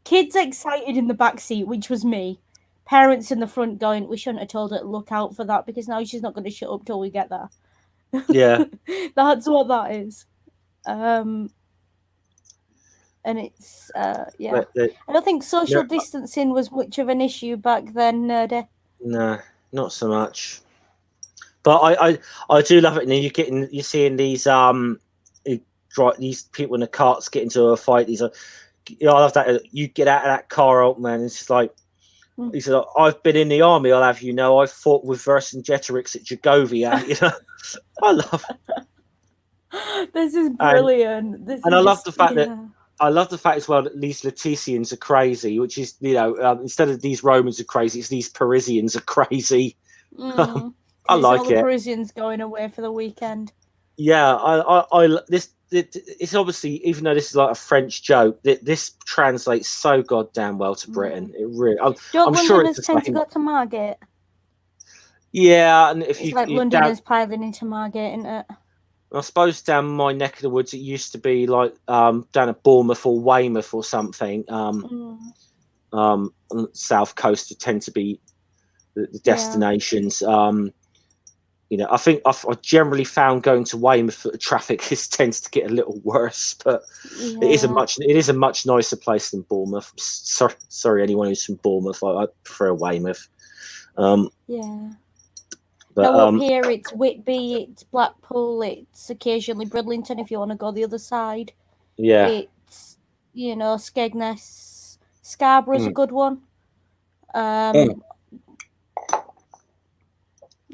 Kids excited in the back seat, which was me. Parents in the front going, we shouldn't have told her to look out for that because now she's not going to shut up till we get there. Yeah. That's what that is. And it's, yeah. I don't think social distancing was much of an issue back then, Nerdy. No, not so much. But I do love it. And you're seeing these people in the carts get into a fight. I love that. You get out of that car, old man. It's just like, he said, I've been in the army, I'll have you know. I fought with Vercingetorix at Jagovia. I love it. This is brilliant. I love the fact that I love the fact as well that these Leticians are crazy, which is, instead of these Romans are crazy, it's these Parisians are crazy. I like all the Parisians going away for the weekend. Yeah, it's obviously, even though this is like a French joke, this translates so goddamn well to Britain. It really, I'm sure it's the same. To go to Margate. Yeah, and if it's like Londoners piling into Margate, isn't it? I suppose down my neck of the woods, it used to be like down at Bournemouth or Weymouth or something. On the south coast would tend to be the destinations. I think I've generally found going to Weymouth, traffic tends to get a little worse, but it is a much nicer place than Bournemouth. Sorry, anyone who's from Bournemouth, I prefer Weymouth. But up here it's Whitby, it's Blackpool, it's occasionally Bridlington if you want to go the other side. Yeah, it's Skegness, Scarborough's a good one.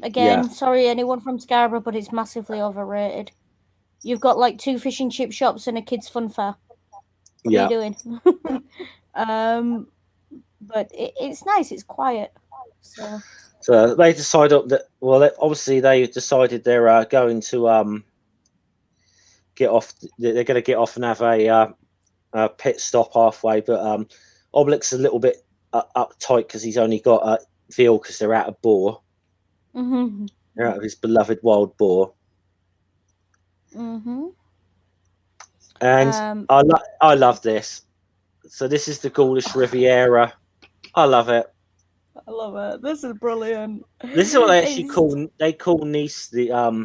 Again, sorry anyone from Scarborough, but it's massively overrated. You've got like 2 fish and chip shops and a kids' fun fair. What are you doing? But it's nice. It's quiet. So they decided that. Well, obviously they decided they're going to get off. They're going to get off and have a pit stop halfway. But Obelix is a little bit uptight because he's only got veal because they're out of boar. They're out of his beloved wild boar. And I love this. So this is the Gaulish Riviera. I love it. I love it. This is brilliant. This is what they actually call Nice the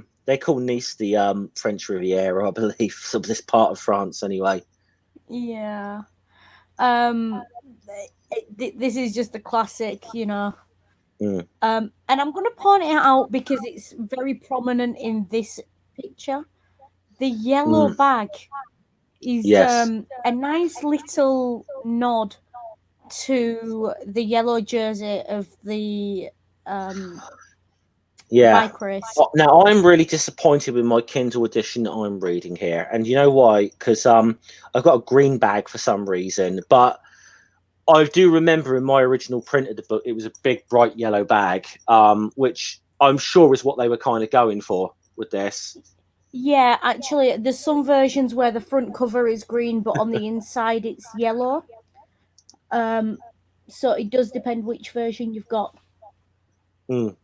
French Riviera, I believe. So this part of France, anyway. Yeah. This is just a classic, And I'm going to point it out because it's very prominent in this picture. The yellow bag is a nice little nod to the yellow jersey of the bike race. Now, I'm really disappointed with my Kindle edition that I'm reading here. And you know why? Because I've got a green bag for some reason. But I do remember in my original print of the book, it was a big, bright yellow bag, which I'm sure is what they were kind of going for with this. Yeah, actually, there's some versions where the front cover is green, but on the inside it's yellow. So it does depend which version you've got. But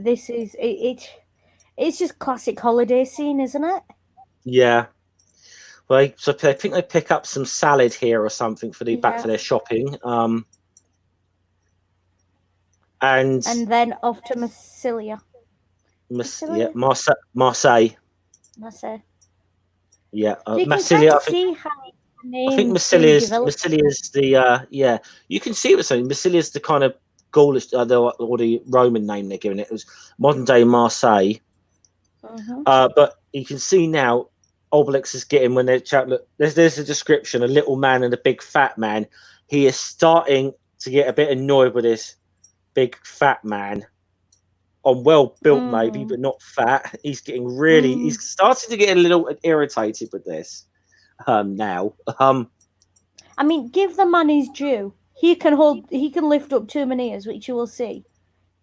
this is it's just classic holiday scene, isn't it? Yeah. Well, so I think they pick up some salad here or something for back for their shopping. And then off to Marseille. Marseille. Yeah, Marseille. I think Marseille is the you can see it with something. Marseille is the kind of Gaulish or the Roman name they're giving it. It was modern day Marseille. But you can see now Obelix is getting when they're chat. Look, there's a description: a little man and a big fat man. He is starting to get a bit annoyed with this big fat man. On well built, maybe, but not fat. He's getting really. He's starting to get a little irritated with this now. I mean, give the man his due. He can lift up 2 metres, which you will see.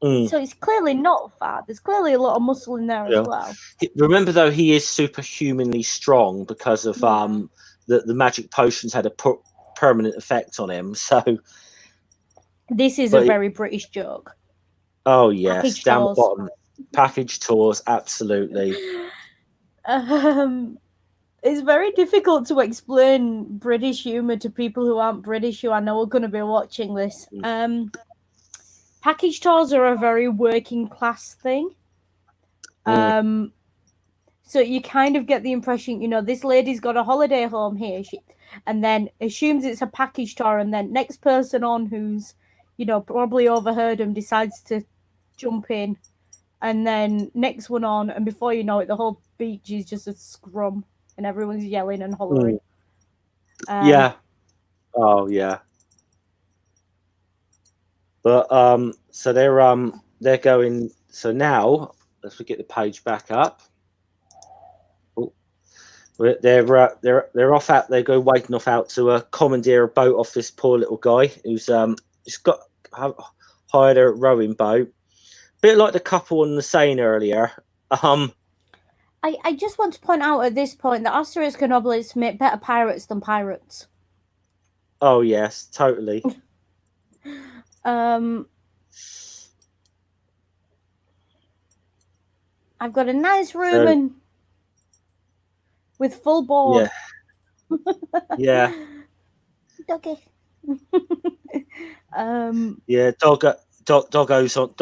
So it's clearly not fat. There's clearly a lot of muscle in there as well. Remember, though, he is superhumanly strong because of the magic potions had a permanent effect on him. So this is a very British joke. Oh yes, down the bottom. Package tours, absolutely. It's very difficult to explain British humour to people who aren't British, who I know are going to be watching this. Package tours are a very working class thing. So you kind of get the impression, this lady's got a holiday home here, and then assumes it's a package tour, and then next person on who's, probably overheard him decides to jump in, and then next one on, and before you know it, the whole beach is just a scrum, and everyone's yelling and hollering. Yeah. Oh yeah. But so they're going. So now let's get the page back up. Oh, they're off out. They go waiting off out to commandeer a boat off this poor little guy who's just got hired a rowing boat. Bit like the couple on the Seine earlier. I just want to point out at this point that Asterix and Obelix make better pirates than pirates. Oh yes, totally. I've got a nice room with full board. Yeah. Okay. Yeah, Doggo's on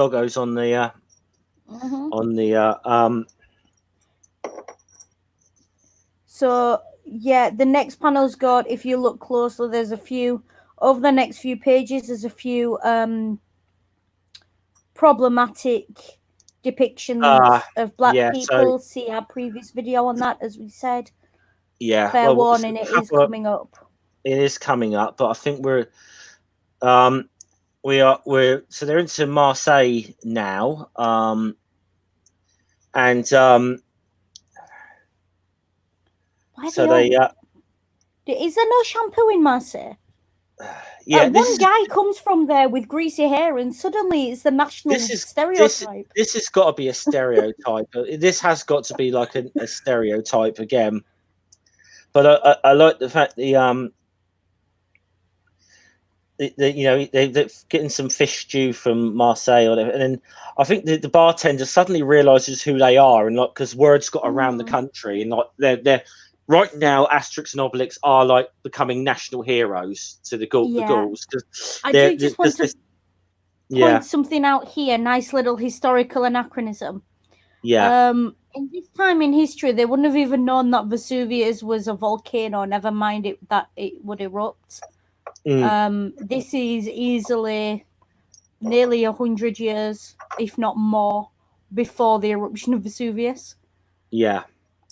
the on the So yeah, the next panel's got, if you look closely, there's a few over the next few pages, there's a few problematic depictions of black people. See our previous video on that, as we said. Yeah. Fair warning, it is coming up. It is coming up, but I think we're so they're into Marseille now. And so they is there no shampoo in Marseille? Yeah, one guy comes from there with greasy hair, and suddenly it's the national stereotype. This has got to be a stereotype. This has got to be like a stereotype again. But I like the fact they're getting some fish stew from Marseille or whatever, and then I think the bartender suddenly realizes who they are, and like because word's got around the country, and like they're right now, Asterix and Obelix are like becoming national heroes to the Gauls. I do just want to point something out here. Nice little historical anachronism. Yeah. In this time in history, they wouldn't have even known that Vesuvius was a volcano. Never mind that it would erupt. This is easily nearly 100 years, if not more, before the eruption of Vesuvius. Yeah.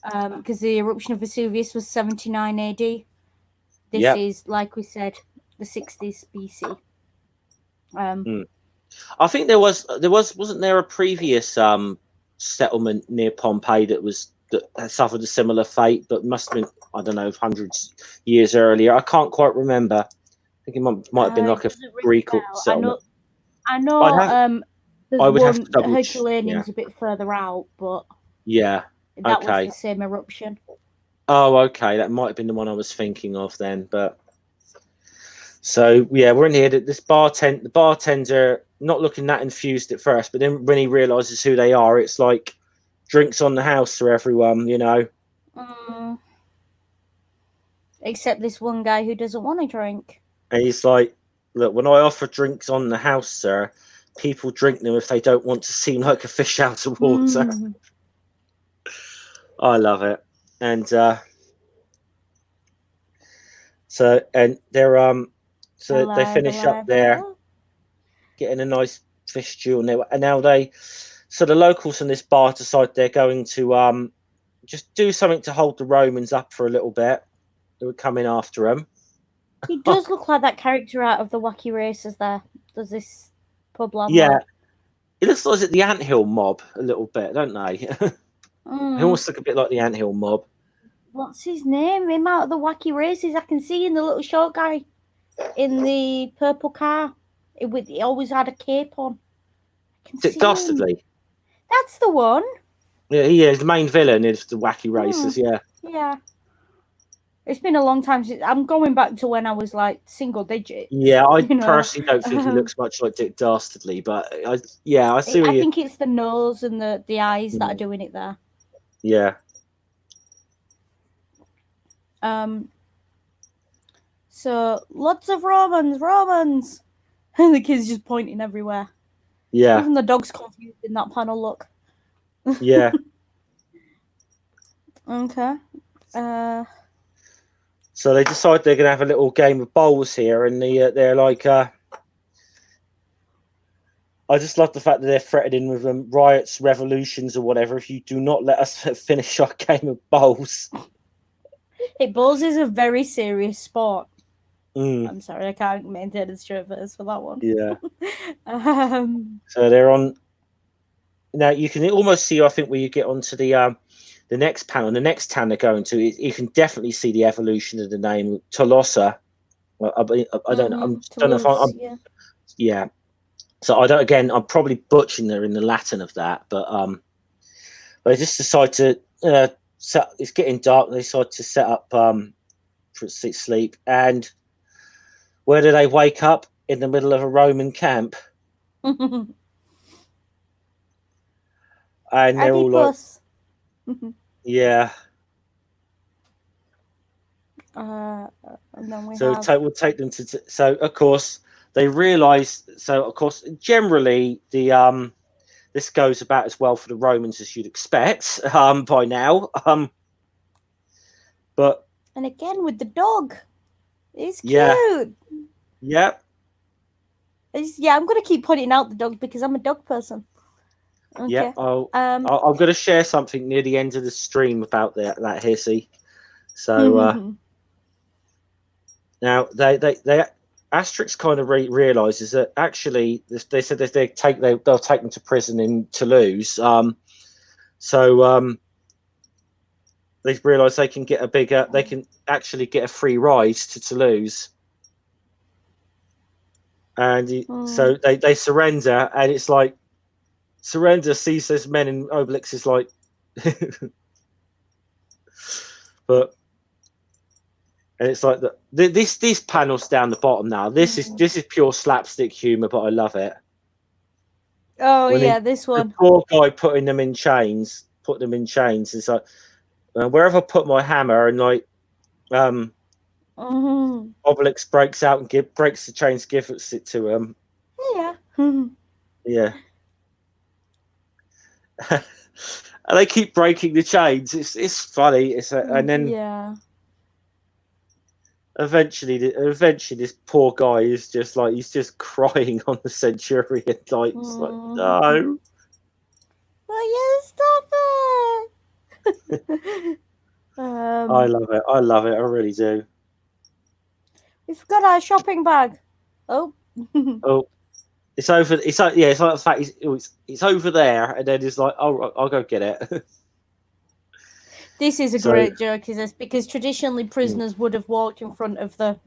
Because the eruption of Vesuvius was 79 AD. This is, like we said, the 60s BC. I think wasn't there a previous settlement near Pompeii that suffered a similar fate, but must have been, I don't know, hundreds years earlier. I can't quite remember. I think it might have been like a Greek settlement. I know. There's one Herculaneum's a bit further out, but that was the same eruption. Oh, okay. That might have been the one I was thinking of then. But so yeah, we're in here. The bartender not looking that infused at first, but then when he realizes who they are, it's like drinks on the house for everyone, Except this one guy who doesn't want to drink. And he's like, "Look, when I offer drinks on the house, sir, people drink them if they don't want to seem like a fish out of water." I love it. And so they're they finish up there, getting a nice fish stew, and now the locals in this bar decide they're going to just do something to hold the Romans up for a little bit. They would come in after them. He does look like that character out of the Wacky Races. There, does this pub lab? Yeah, it looks like the Anthill Mob a little bit, don't they? They almost look a bit like the Anthill Mob. What's his name? Him out of the Wacky Races. I can see in the little short guy in the purple car. He always had a cape on. Is it Dastardly? That's the one. Yeah, he is the main villain. Is the Wacky Races? Yeah. Yeah. It's been a long time since I'm going back to when I was like single digits. Yeah, I You know, personally don't think he looks much like Dick Dastardly, but I see what I you. think it's the nose and the eyes that are doing it there. Yeah. So lots of Romans, and the kids just pointing everywhere. Yeah. Even the dog's confused in that panel. Look. Yeah. Okay. So they decide they're going to have a little game of bowls here, and they're like, I just love the fact that they're threatening with riots, revolutions, or whatever if you do not let us finish our game of bowls. Hey, bowls is a very serious sport. Mm. I'm sorry, I can't maintain a straight face for that one. Yeah. So they're on. Now you can almost see, I think, when you get onto the next panel, the next town they're going to, you can definitely see the evolution of the name Tolosa. I don't know. I don't know if I'm. Yeah. So I don't. Again, I'm probably butchering there in the Latin of that, but they just decide to. It's getting dark. They decide to set up for sleep, and where do they wake up? In the middle of a Roman camp, and they're all like, yeah. And then So we'll take them to. So of course they realise. So of course, generally the this goes about as well for the Romans as you'd expect by now. But and again with the dog, it's cute. Yeah. I'm gonna keep pointing out the dog because I'm a dog person. Okay. Yeah. I'm going to share something near the end of the stream about that Hissy. So now they Asterix kind of realizes that actually they said that they'll take them to prison in Toulouse. They realise they can get they can actually get a free ride to Toulouse, and so they surrender, and it's like surrender sees those men, and Obelix is like, but. And it's like this panel's down the bottom now. This is pure slapstick humor, but I love it. Oh when this one. The poor guy putting them in chains. It's like wherever I put my hammer, and like Obelix breaks out and breaks the chains, gives it to him. Yeah. Yeah. And they keep breaking the chains. It's funny. And then Eventually, this poor guy is just like he's just crying on the Centurion. Like, it's like no. Will you stop it? I love it. I really do. We forgot our shopping bag. Oh. It's over. It's like it's like the fact it's over there, and then it's like, oh, I'll go get it. This is a great joke, is this? Because traditionally prisoners would have walked in front of the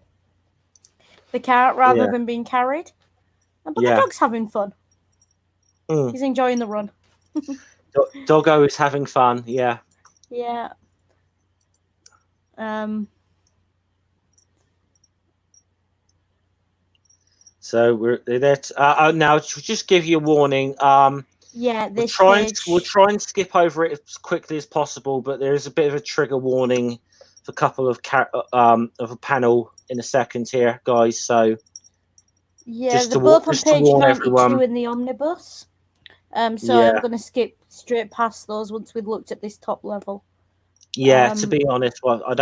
cart rather than being carried. But the dog's having fun. He's enjoying the run. Doggo is having fun. Yeah. Yeah. So we're there. Now, to just give you a warning. We'll try and skip over it as quickly as possible, but there is a bit of a trigger warning for a couple of a panel in a second here, guys. So they're both on page 92 in the omnibus. I'm going to skip straight past those once we've looked at this top level. Yeah, to be honest, well, I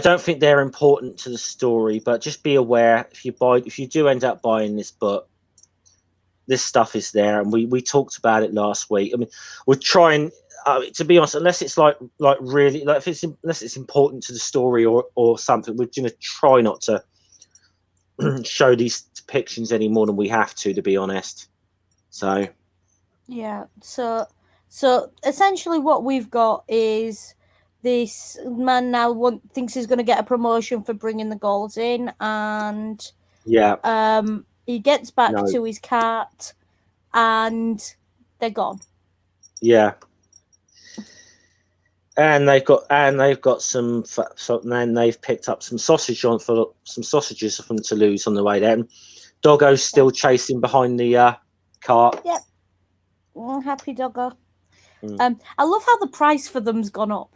don't think they're important to the story, but just be aware if you do end up buying this book, this stuff is there, and we talked about it last week. I mean, we're trying to be honest, unless it's like really like unless it's important to the story or something, we're going to try not to show these depictions any more than we have to be honest. So yeah, so essentially what we've got is this man now thinks he's going to get a promotion for bringing the goals in, and he gets back to his cart, and they're gone. Yeah. and they've got some. So then they've picked up some sausages from Toulouse on the way there. And Doggo's still chasing behind the cart. Yep. Happy doggo. Mm. I love how the price for them's gone up.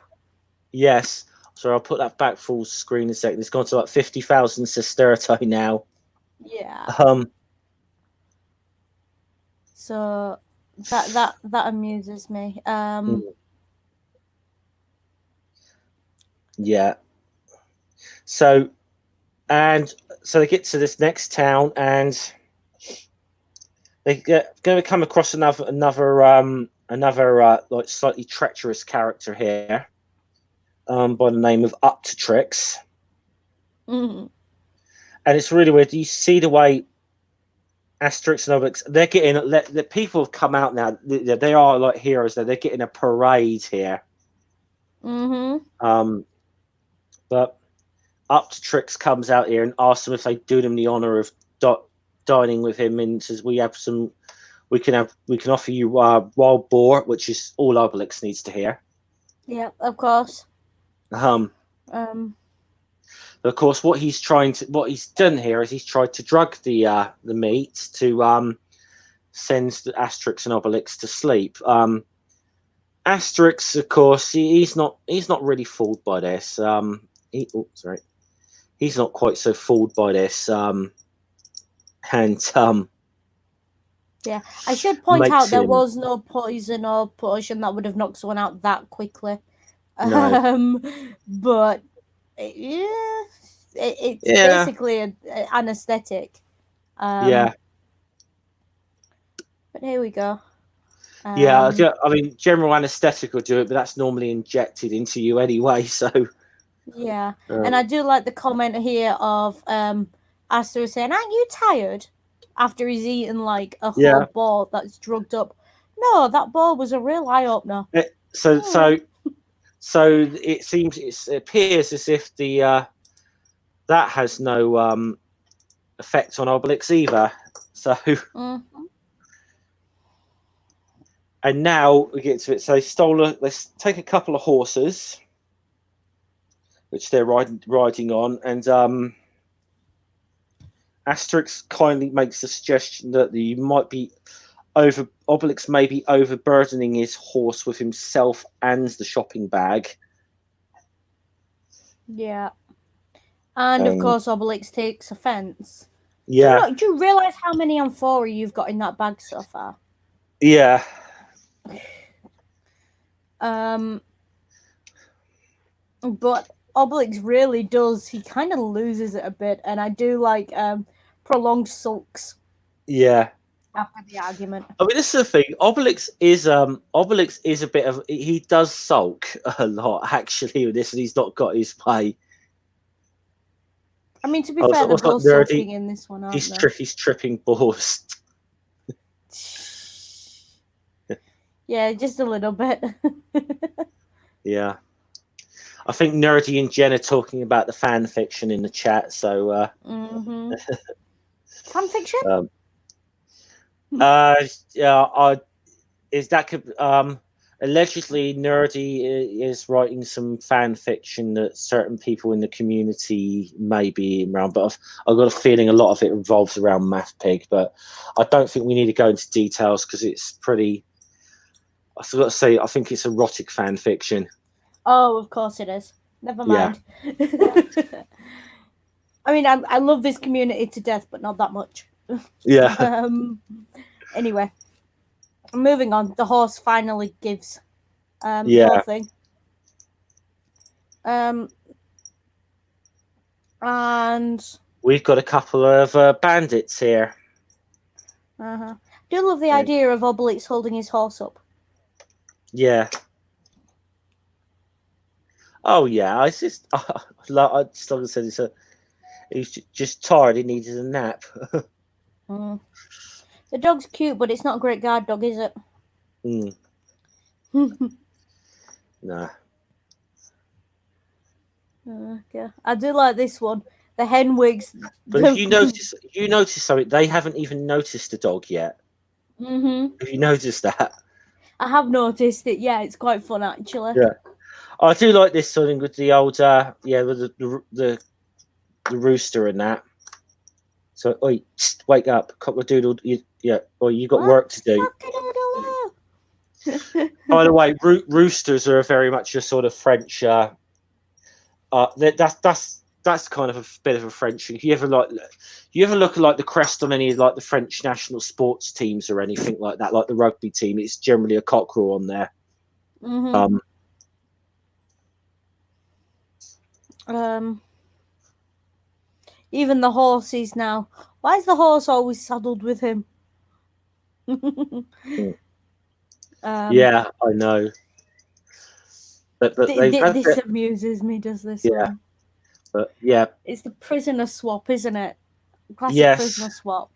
Yes. So I'll put that back full screen in a second. It's gone to like 50,000 sesterce now. Yeah. So that amuses me. Yeah. So they get to this next town, and they going to come across another like slightly treacherous character here, by the name of Asterix. Mm-hmm. And it's really weird. You see the way Asterix and Obelix, they're getting, the people have come out now. They are like heroes. They're getting a parade here. Mm-hmm. But Asterix comes out here and asks them if they do them the honor of dining with him, and says we can offer you wild boar, which is all Obelix needs to hear. Yeah, of course. Of course, what he's done here is he's tried to drug the meat to send Asterix and Obelix to sleep. Asterix, of course, he's not really fooled by this. He's not quite so fooled by this. Yeah, I should point out there him, was no poison or potion that would have knocked someone out that quickly. No. But it's basically an anesthetic. Yeah. But here we go. I mean, general anaesthetic will do it, but that's normally injected into you anyway. So yeah, and I do like the comment here of Aster saying, "Aren't you tired?" After he's eaten like a whole ball that's drugged up. No, that ball was a real eye opener. So it appears as if that has no effect on Obelix either. So. Mm-hmm. And now we get to it. So let's take a couple of horses, which they're riding on, and Asterix kindly makes the suggestion that Obelix may be overburdening his horse with himself and the shopping bag. Yeah. And of course Obelix takes offence. Yeah. Do you realise how many amphora you've got in that bag so far? Yeah. But Obelix really does. He kind of loses it a bit, and I do like prolonged sulks. Yeah. After the argument. I mean, this is the thing. Obelix is a bit of. He does sulk a lot actually with this, and he's not got his way. I mean, to be fair, they're both sulking in this one, aren't they? He's tripping balls. Yeah, just a little bit. Yeah. I think Nerdy and Jen are talking about the fan fiction in the chat, so fan fiction? Allegedly Nerdy is writing some fan fiction that certain people in the community may be around, but I've got a feeling a lot of it revolves around Math Pig, but I don't think we need to go into details because it's pretty. I've got to say, I think it's erotic fan fiction. Oh, of course it is. Never mind. Yeah. I mean, I love this community to death, but not that much. Yeah. Anyway, moving on. The horse finally gives the whole thing. And we've got a couple of bandits here. I do love the idea of Obelix holding his horse up. Yeah. Oh yeah, I just like I said, he's just tired. He needed a nap. The dog's cute, but it's not a great guard dog, is it? No. Okay. I do like this one. The hen wigs. But if you notice something, they haven't even noticed the dog yet. Have you noticed that? I have noticed it. Yeah, it's quite fun actually. Yeah. I do like this song with the old, with the rooster and that. So, oi, wake up, cock-a-doodle. You got What? work to do. By the way, roosters are very much a sort of French. That's kind of a bit of a French thing. You ever look at like the crest on any of like the French national sports teams or anything like that, like the rugby team? It's generally a cockerel on there. Mm-hmm. Even the horses now. Why is the horse always saddled with him? Yeah, I know. But this amuses me. Does this one? But yeah, it's the prisoner swap, isn't it? Classic prisoner swap.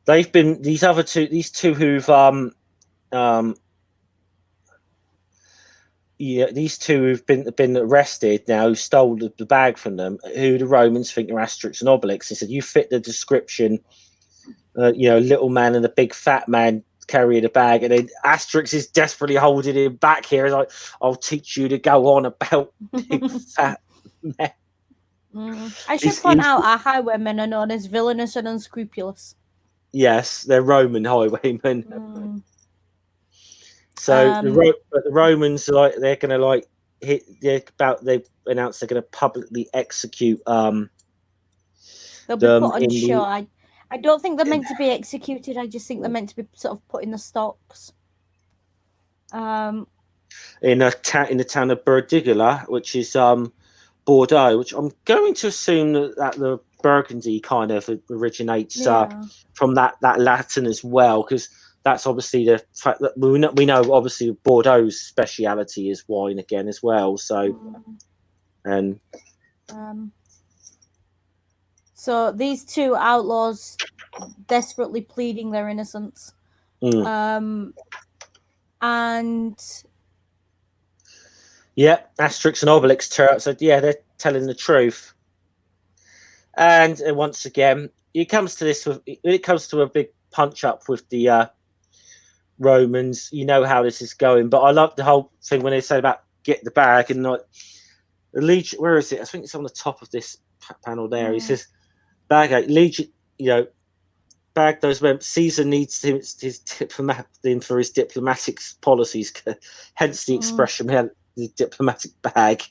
They've been these two who've these two who've been arrested now, who stole the bag from them, who the Romans think are Asterix and Obelix. They said, you fit the description, little man and a big fat man carrying a bag, and then Asterix is desperately holding him back here. He's like, I'll teach you to go on about big fat men. I should point out our highwaymen are known as villainous and unscrupulous. Yes, they're Roman highwaymen. So the Romans they're going to they've announced they're going to publicly execute. They'll be put on show. I don't think they're meant to be executed. I just think they're meant to be sort of put in the stocks. In the town of Bordeaux, which is Bordeaux, which I'm going to assume that the Burgundy kind of originates from that Latin as well, because that's obviously the fact that we know obviously Bordeaux's speciality is wine again as well. So so these two outlaws desperately pleading their innocence, and Asterix and Obelix turn up. So they're telling the truth. And once again, it comes to a big punch up with the Romans. You know how this is going, but I love the whole thing when they say about get the bag and like the legion. Where is it? I think it's on the top of this panel there. He says, "Bag legion, bag those men. Caesar needs his diplomat for his diplomatic policies. Hence the expression, we had the diplomatic bag."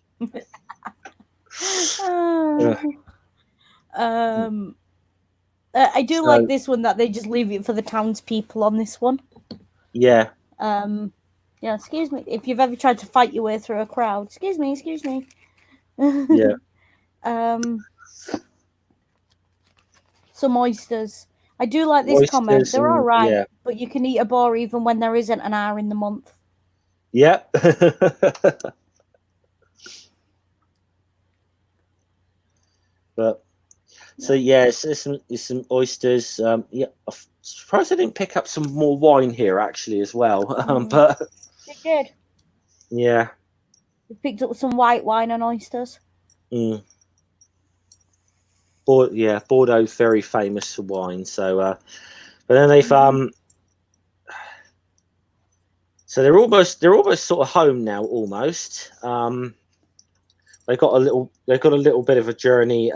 I do like this one that they just leave it for the townspeople on this one. Yeah. Excuse me. If you've ever tried to fight your way through a crowd, excuse me. Yeah. Some oysters. I do like this comment. They're all right, but you can eat a boar even when there isn't an hour in the month. Yep. But it's some oysters. I'm surprised I didn't pick up some more wine here actually as well. But you did. Yeah. We picked up some white wine and oysters. Bordeaux's very famous for wine. So, but then they've so they're almost sort of home now. Almost. They got a little bit of a journey.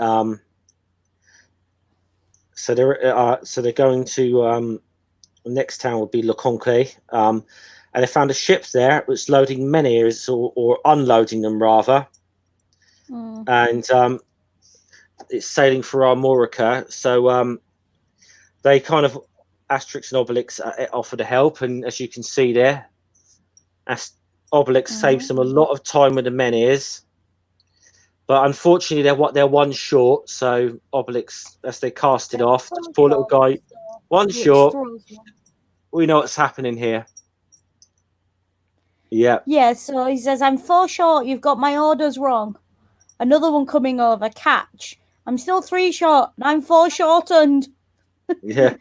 So they're going to the next town would be Le Conquet, and they found a ship there which loading menhirs or unloading them rather, and it's sailing for Armorica. So they kind of Asterix and Obelix offer to help, and as you can see there, Obelix saves them a lot of time with the menhirs. But unfortunately, they're one short. So Obelix, as they cast it off, this poor little guy, one short. We know what's happening here. Yeah. Yeah. So he says, "I'm 4 short. You've got my orders wrong." Another one coming over. Catch. I'm still 3 short. And I'm 4 shortened. Yeah.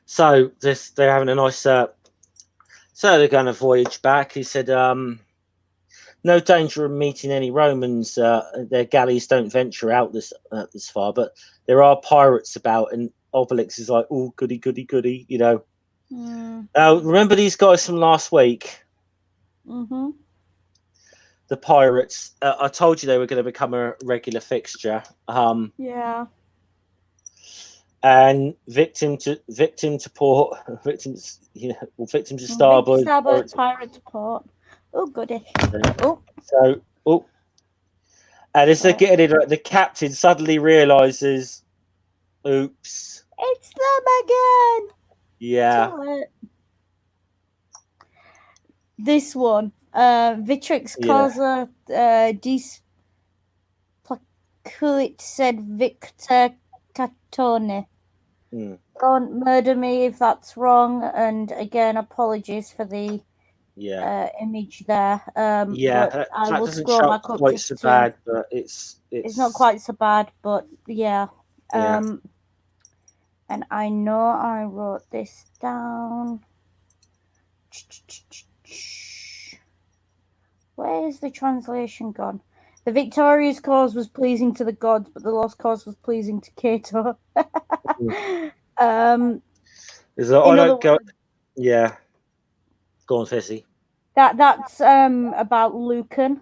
So they're having a nice. So they're going to voyage back. He said, "No danger of meeting any Romans. Their galleys don't venture out this far, but there are pirates about." And Obelix is like, "Oh, goody, goody, goody," Mm. Remember these guys from last week, Mm-hmm. the pirates? I told you they were going to become a regular fixture. Yeah. And victim to port, victims, victim to starboard. Starboard, pirate port. Oh, goody. Oh, So, and as they're sorry. getting it, the captain suddenly realizes, oops, It's them again. yeah, Too late. This one, Vitrix yeah, causa displacuit said Victor Catone. mm, Don't murder me if that's wrong. And again, apologies for the yeah, image there. yeah. But I That will doesn't scroll show up back up quite so just to. bad, but It's not it's quite so bad, but yeah. yeah. And I know I wrote this down. Where is the translation gone? The victorious cause was pleasing to the gods, but the lost cause was pleasing to Cato. Is that I In other don't go? words, Yeah, go on, Hissy. that's about Lucan,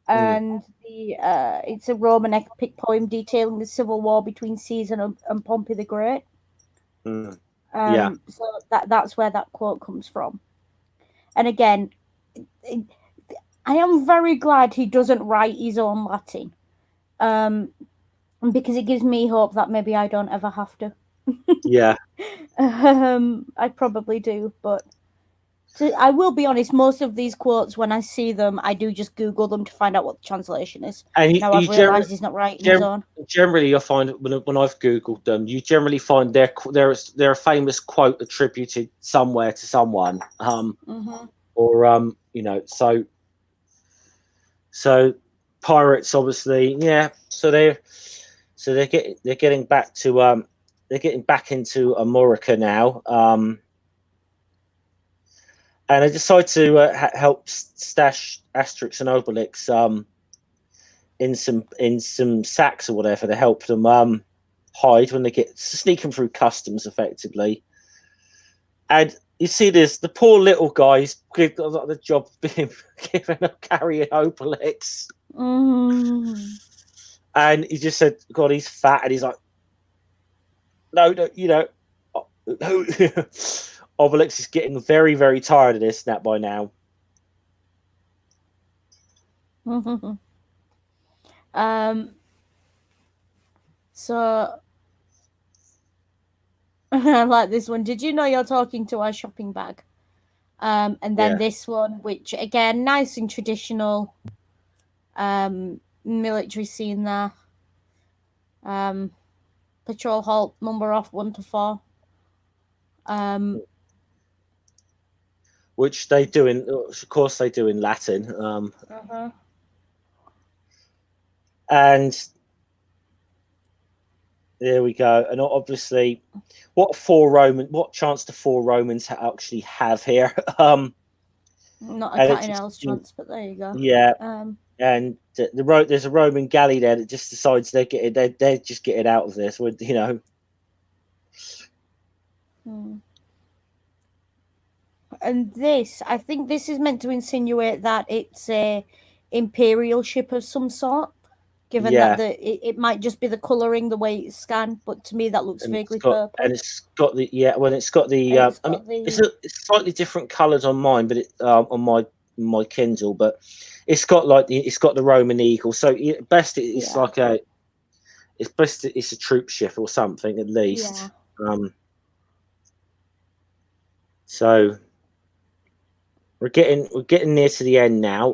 Mm, and the it's a Roman epic poem detailing the civil war between Caesar and Pompey the Great. mm, yeah, So that's where that quote comes from. And again, I am very glad he doesn't write his own Latin, because it gives me hope that maybe I don't ever have to. yeah. I probably do, but I will be honest. Most of these quotes, when I see them, I do just Google them to find out what the translation is. And Now I've realised he's not writing his own. generally, you'll find when I've googled them, you generally find they're a famous quote attributed somewhere to someone, Mm-hmm. or so pirates obviously, yeah. So they're getting back to they're getting back into Amorica now, and they decide to help stash Asterix and Obelix in some sacks or whatever to help them hide when they get sneaking through customs effectively. And you see this, the poor little guys give the job of being given a carrying Obelix. Mm-hmm. And he just said, God, he's fat, and he's like, no, Obelix is getting very, very tired of this now by now. So I like this one. Did you know you're talking to our shopping bag? And then Yeah. this one, which again, nice and traditional military scene there. Patrol halt, number off 1 to 4. Which they do of course they do in Latin. And there we go. And obviously, what chance do 4 Romans actually have here? Not a And cat in hell's chance, but there you go. yeah. And there's a Roman galley there that just decides they're just getting out of this. And this, I think this is meant to insinuate that it's a imperial ship of some sort, given that it might just be the colouring, the way it's scanned, but to me that looks vaguely purple. And it's got the it's slightly different colours on mine, but on my Kindle, but it's got the Roman eagle. So best it's like it's a troop ship or something at least. Yeah. So we're getting near to the end now.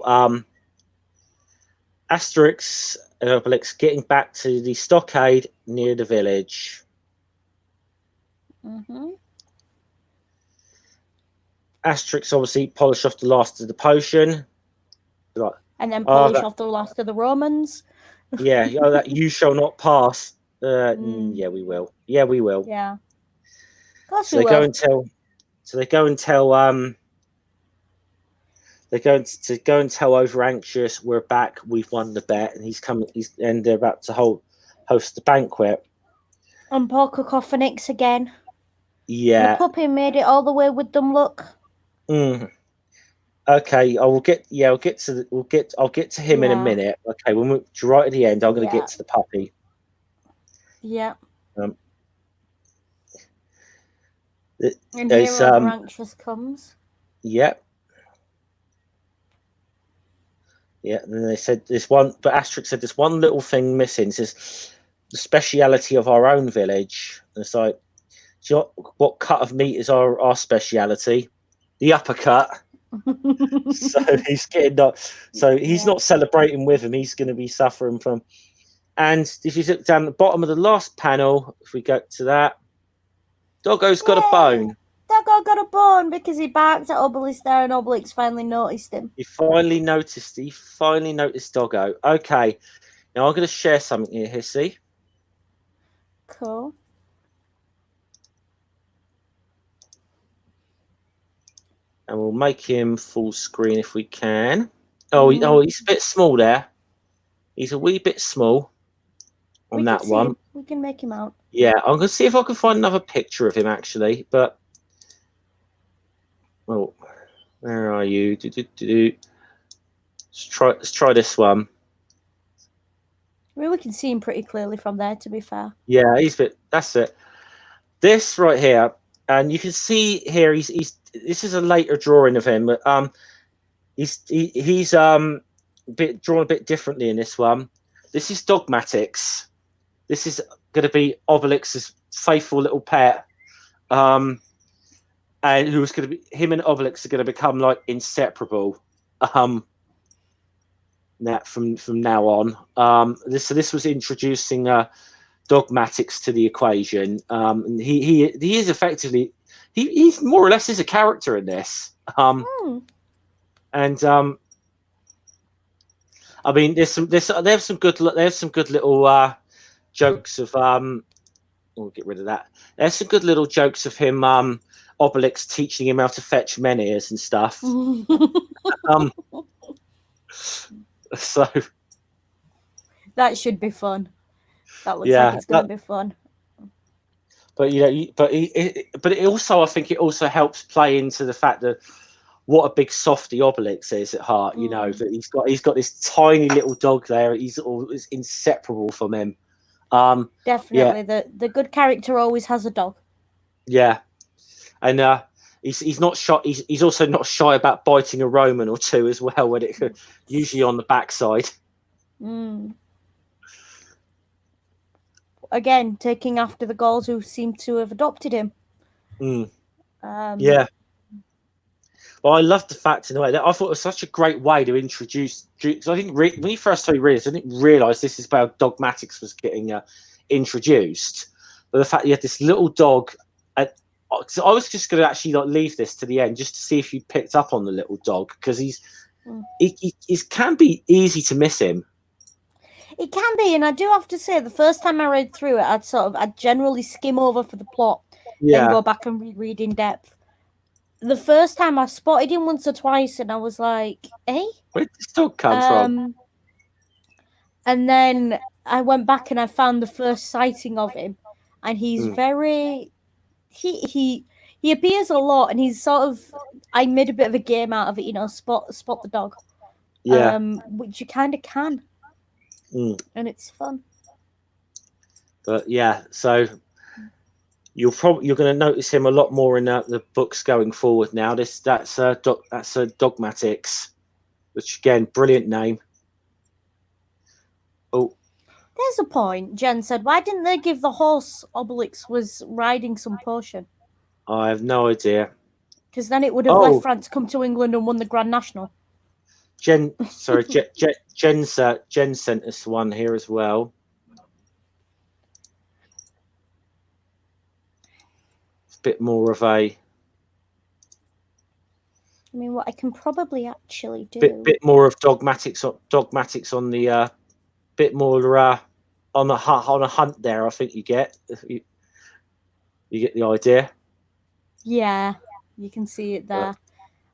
Asterix and Obelix getting back to the stockade near the village. Asterix obviously polish off the last of the potion. And then polish off the last of the Romans. Yeah, that you shall not pass. Yeah, we will. Yeah, we will. Yeah. Of course So we they will. go and tell. So they go and tell. They're going to go and tell Over Anxious, we're back. We've won the bet, and he's coming. And they're about to host the banquet. And poor Cacophonix again. The Yeah. puppy made it all the way with them. Look. Mm. Okay, I will get. Yeah, I'll get to him in a Yeah. minute. Okay, when we're right at the end, I'm going to Yeah. get to the puppy. Yeah. Um, And it's Hero Over Anxious comes. yeah, yeah. And then they said this one, but Asterix said there's one little thing missing. It says the speciality of our own village. And it's like, do you know what cut of meat is our speciality? The uppercut. So he's getting not. So he's Yeah. not celebrating with him. He's going to be suffering from. And if you look down the bottom of the last panel, if we go to that, Doggo's got a bone. Doggo got a bone because he barked at Obelix there, and Obelix finally noticed him. He finally noticed Doggo. Okay, now I'm going to share something here, Hissy. Cool. And we'll make him full screen if we can. Oh, he's a bit small there. He's a wee bit small on that one. We can make him out. Yeah, I'm going to see if I can find another picture of him, actually. But, well, where are you? Let's try this one. I mean, we can see him pretty clearly from there, to be fair. Yeah, that's it. This right here, and you can see here, this is a later drawing of him, but he's drawn a bit differently in this one. This is Dogmatics. This is going to be Obelix's faithful little pet, and who's going to be him and Obelix are going to become like inseparable. That from now on. This was introducing Dogmatics to the equation. And he is effectively he's more or less is a character in this. And I mean, there's some good little jokes of we'll get rid of that. There's some good little jokes of him Obelix teaching him how to fetch menhirs and stuff. So that should be fun. That looks like it's going to be fun. But it also, I think it also helps play into the fact that what a big softy Obelix is at heart. You know that he's got this tiny little dog there. He's inseparable from him. Definitely, the good character always has a dog. Yeah, and he's not shy. He's also not shy about biting a Roman or two as well, when it usually on the backside. Again, taking after the Gauls who seem to have adopted him. Yeah. Well, I love the fact in a way that I thought it was such a great way to introduce. Because I didn't when you first told me this, I didn't realise this is how Dogmatics was getting introduced. But the fact you had this little dog, so I was just going to actually leave this to the end just to see if you picked up on the little dog, because he can be easy to miss him. It can be, and I do have to say, the first time I read through it, I'd generally skim over for the plot, then go back and reread in depth. The first time I spotted him once or twice, and I was like, "Hey, where did this dog come from?" And then I went back and I found the first sighting of him, and he's very he appears a lot, and he's sort of, I made a bit of a game out of it, spot the dog, which you kind of can. And it's fun. But yeah, so you're going to notice him a lot more in the books going forward now. That's Dogmatics, which again, brilliant name. Oh, there's a point. Jen said, "Why didn't they give the horse Obelix was riding some potion?" I have no idea. Because then it would have left France, come to England, and won the Grand National. Jen sent us one here as well. It's a bit more of a. I mean, what I can probably actually do. Bit more of Dogmatics on the bit more on a hunt there. I think you get the idea. Yeah, you can see it there.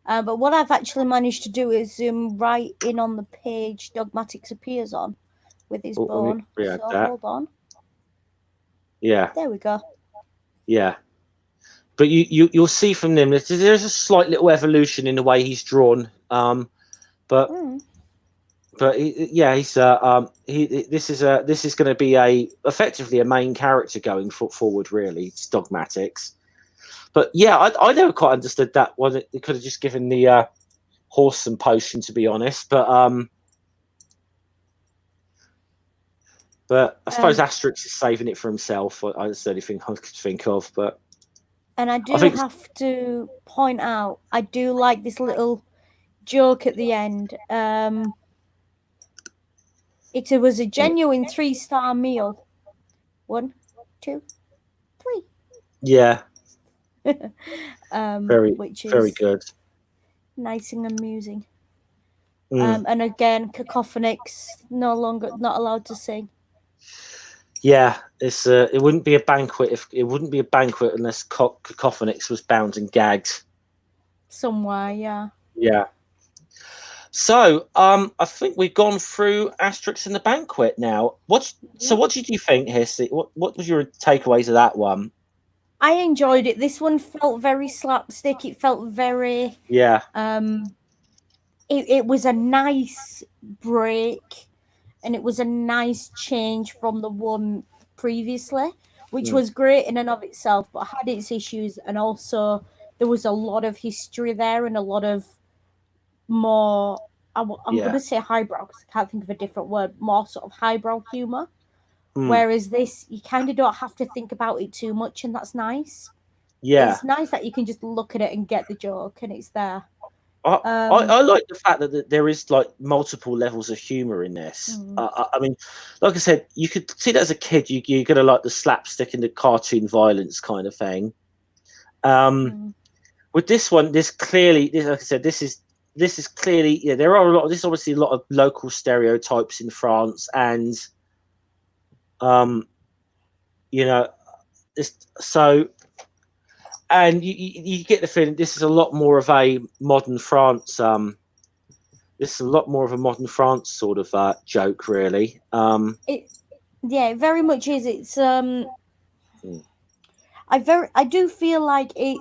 But what I've actually managed to do is zoom right in on the page Dogmatics appears on with his bone. So hold on. Yeah. There we go. Yeah. but you'll see from them there's a slight little evolution in the way he's drawn. But Mm. yeah, he's this is going to be effectively a main character going forward. Really, it's Dogmatics. But yeah, I never quite understood that one. It could have just given the horse some potion, to be honest. But I suppose Asterix is saving it for himself. That's the only thing I could think of. But and I do think have to point out, I do like this little joke at the end. It was a genuine 3-star meal. 1, 2, 3. Yeah. Which is very good. Nice and amusing. And again, Cacophonics not allowed to sing. Yeah, it wouldn't be a banquet unless Cacophonics was bound and gagged somewhere. Yeah. Yeah. So, I think we've gone through Asterix and the Banquet now. So what did you think, Hissy? What was your takeaways of that one? I enjoyed it. This one felt very slapstick. It felt very It was a nice break, and it was a nice change from the one previously, which was great in and of itself, but had its issues, and also there was a lot of history there and a lot of more. I'm going to say highbrow because I can't think of a different word. More sort of highbrow humor. Whereas this, you kind of don't have to think about it too much, and that's nice. Yeah, it's nice that you can just look at it and get the joke, and it's there. I like the fact that there is like multiple levels of humor in this. I mean, like I said, you could see that as a kid. You're gonna like the slapstick and the cartoon violence kind of thing. With this one, like I said, this is clearly there are a lot. There's obviously a lot of local stereotypes in France, and and you get the feeling this is a lot more of a modern France. This is a lot more of a modern France sort of joke, really. It very much is. It's I do feel like I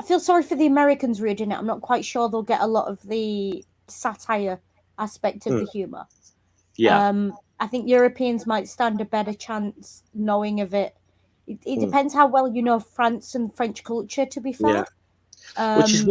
feel sorry for the Americans reading it. I'm not quite sure they'll get a lot of the satire aspect of the humor. Yeah. I think Europeans might stand a better chance knowing of it. It depends how well you know France and French culture, to be fair. Which is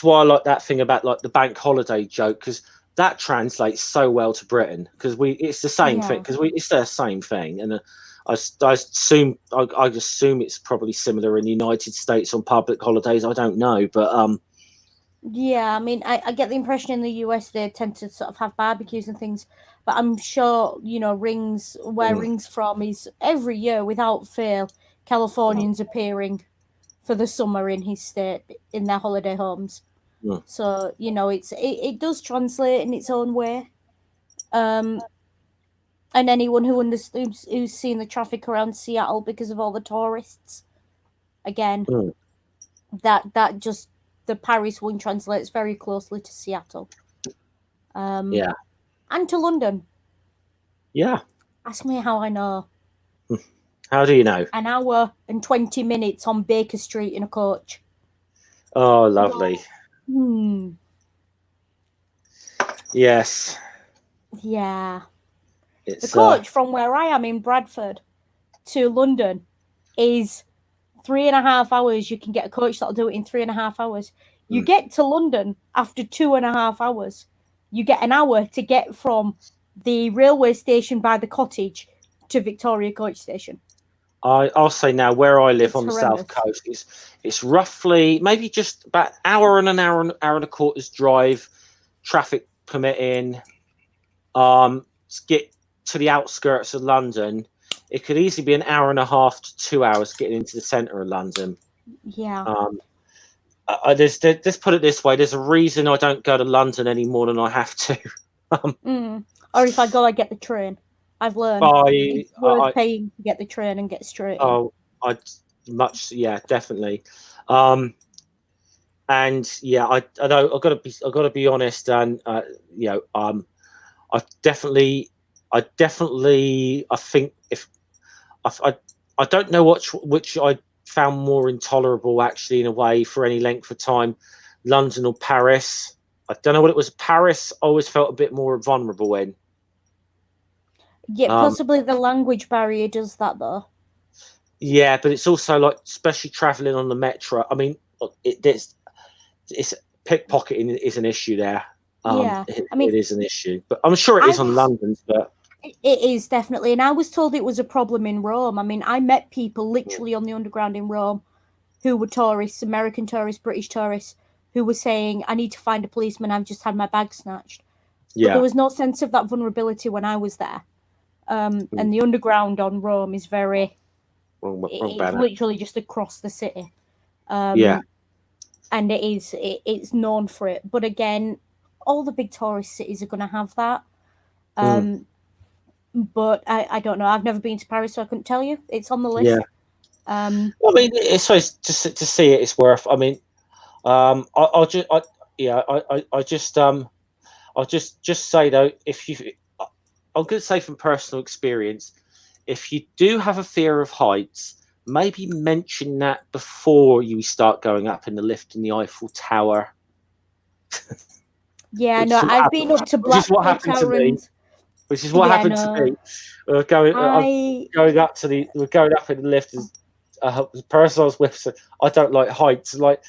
why I like that thing about like the bank holiday joke, because that translates so well to Britain, because it's the same thing, because it's the same thing, and I assume it's probably similar in the United States on public holidays. I don't know, but yeah, I mean, I get the impression in the US they tend to sort of have barbecues and things, but I'm sure Rings from is every year without fail Californians appearing for the summer in his state in their holiday homes. So it does translate in its own way. And anyone who's seen the traffic around Seattle because of all the tourists, again, that just the Paris one translates very closely to Seattle. And to London. Yeah. Ask me how I know. How do you know? An hour and 20 minutes on Baker Street in a coach. Oh, lovely. Yes. Yeah. The coach from where I am in Bradford to London is 3.5 hours. You can get a coach that'll do it in 3.5 hours. You get to London after 2.5 hours. You get an hour to get from the railway station by the cottage to Victoria Coach Station. I'll say now where I live on the south coast it's roughly maybe just about hour and a quarter's drive, traffic permitting. To get to the outskirts of London, it could easily be an hour and a half to 2 hours getting into the centre of London. Yeah. Let's put it this way: there's a reason I don't go to London any more than I have to. Or if I go, I get the train. I've learned it's worth paying to get the train and get straight in. Definitely. And yeah, I know I've got to be honest, and I definitely I think if I don't know which I found more intolerable, actually, in a way, for any length of time, London or Paris. I don't know what it was. Paris, I always felt a bit more vulnerable in. Yeah, possibly the language barrier does that though. Yeah, but it's also like, especially traveling on the metro. I mean, it's pickpocketing is an issue there. Yeah, It is an issue, but I'm sure it is on London's. But it is definitely, and I was told it was a problem in Rome. I mean, I met people literally on the underground in Rome who were tourists, American tourists, British tourists, who were saying, "I need to find a policeman. I've just had my bag snatched." But there was no sense of that vulnerability when I was there. And the underground on Rome is very. It's literally just across the city. And it's known for it. But again, all the big tourist cities are going to have that. But I don't know. I've never been to Paris, so I couldn't tell you. It's on the list. Yeah. I mean, it's to see it. It's worth. I mean, I'll just say though, if you, I'm going to say from personal experience, if you do have a fear of heights, maybe mention that before you start going up in the lift in the Eiffel Tower. Yeah, no, I've been up to Blackpool Tower, which is what happened to me. We're going up in the lift as the person I was with said, "I don't like heights." Like, do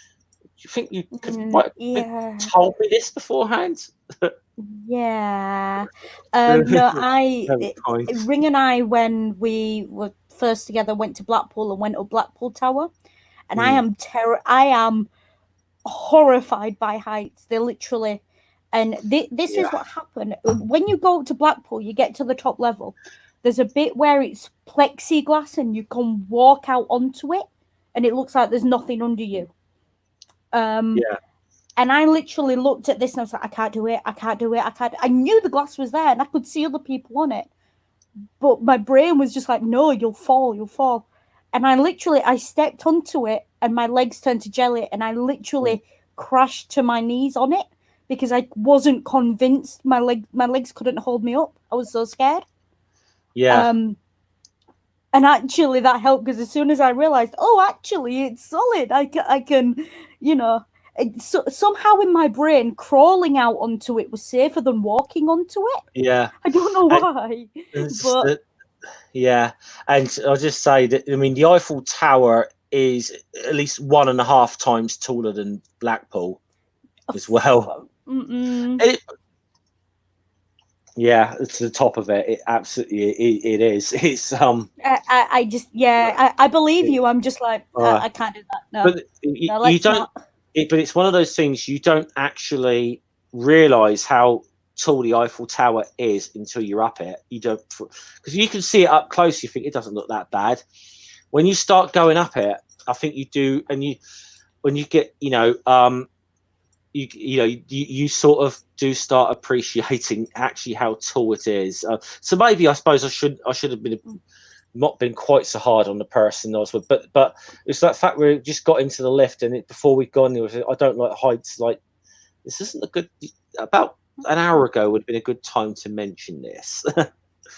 you think you could have told me this beforehand? Yeah. No, Ring and I, when we were first together, went to Blackpool and went up Blackpool Tower, and I am horrified by heights. They literally, and this is what happened when you go up to Blackpool. You get to the top level. There's a bit where it's plexiglass, and you can walk out onto it, and it looks like there's nothing under you. And I literally looked at this and I was like, I can't do it. I knew the glass was there and I could see other people on it. But my brain was just like, no, you'll fall. And I stepped onto it and my legs turned to jelly and I literally crashed to my knees on it because I wasn't convinced my legs couldn't hold me up. I was so scared. Yeah. And actually that helped because as soon as I realized, actually it's solid. I can, So, somehow in my brain, crawling out onto it was safer than walking onto it. Yeah. I don't know why. Yeah. And I'll just say that, I mean, the Eiffel Tower is at least 1.5 times taller than Blackpool as well. Yeah, to the top of it. It absolutely it is. It's I believe you. I'm just like I can't do that. No, but you don't. But it's one of those things you don't actually realize how tall the Eiffel Tower is until you're up it. You don't, because you can see it up close. You think it doesn't look that bad. When you start going up it, I think you do, and when you get, you sort of do start appreciating actually how tall it is. So maybe I suppose I should have been not been quite so hard on the person I was with, but it's that fact we just got into the lift and before we'd gone there was, I don't like heights. Like, this isn't a good. About an hour ago would have been a good time to mention this.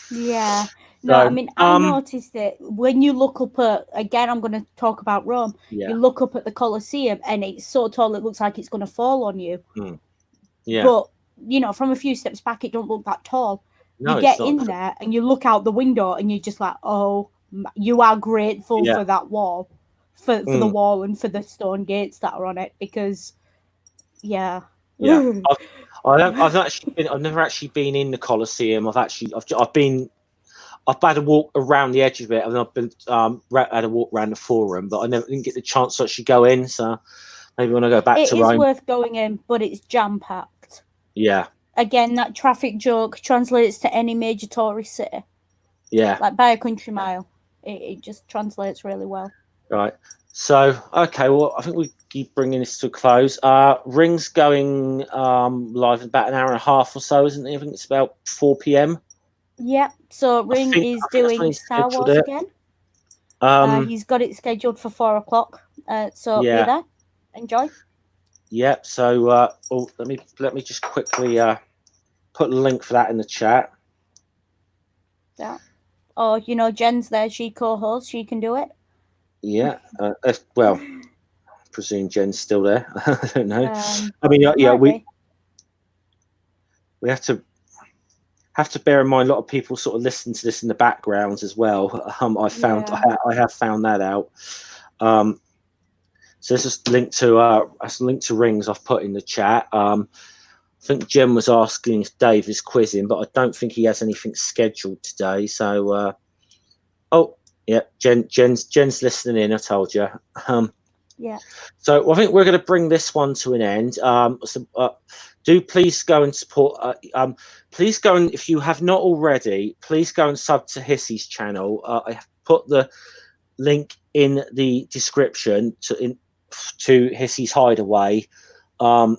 Yeah. No, I mean, I noticed it when you look up at, again, I'm going to talk about Rome. Yeah. You look up at the Colosseum and it's so tall it looks like it's going to fall on you. Yeah. But, from a few steps back, it don't look that tall. No, you get in there and you look out the window and you're just like, oh, you are grateful for that wall, for the wall and for the stone gates that are on it because, yeah. I've never actually been in the Colosseum. I've had a walk around the edge of it, and I've been had a walk around the Forum, but I didn't get the chance to actually go in. So maybe when I go back to Rome, it is worth going in, but it's jam packed. Yeah. Again, that traffic joke translates to any major tourist city. Yeah. Like by a country mile, it just translates really well. Right. So, okay, well, I think we keep bringing this to a close. Ring's going live in about an hour and a half or so, isn't it? I think it's about 4 p.m. Yep. So Ring is doing Star Wars again. He's got it scheduled for 4 o'clock. So be there. Enjoy. Yep. So, let me just quickly put a link for that in the chat. Yeah. Or Jen's there. She co-hosts. She can do it. Yeah. Well, I presume Jen's still there. I don't know. I mean, yeah, we have to bear in mind a lot of people sort of listen to this in the background as well. I have found that out. So this is linked to rings I've put in the chat. I think Jen was asking if Dave is quizzing, but I don't think he has anything scheduled today. So, oh yeah, Jen's listening in. I told you. Yeah. So I think we're going to bring this one to an end. Do please go and support. Please go and, if you have not already, please go and sub to Hissy's channel. I have put the link in the description to Hissy's Hideaway. So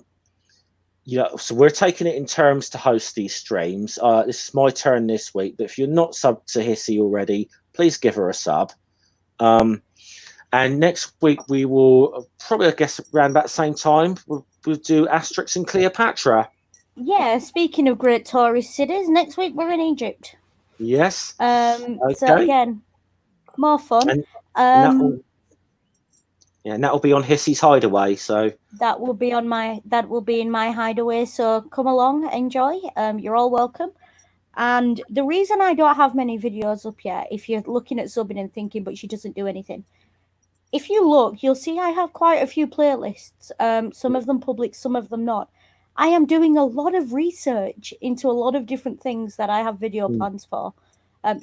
we're taking it in terms to host these streams. This is my turn this week, but if you're not subbed to Hissy already, please give her a sub. And next week we will probably, I guess, around that same time, we'll do Asterix and Cleopatra. Yeah, speaking of great tourist cities, next week we're in Egypt. Yes. Okay. So again, more fun. And that'll be on Hissy's Hideaway. So that will be in my hideaway. So come along, enjoy. You're all welcome. And the reason I don't have many videos up yet, if you're looking at subbing and thinking, but she doesn't do anything, if you look, you'll see I have quite a few playlists. Some of them public, some of them not. I am doing a lot of research into a lot of different things that I have video plans for.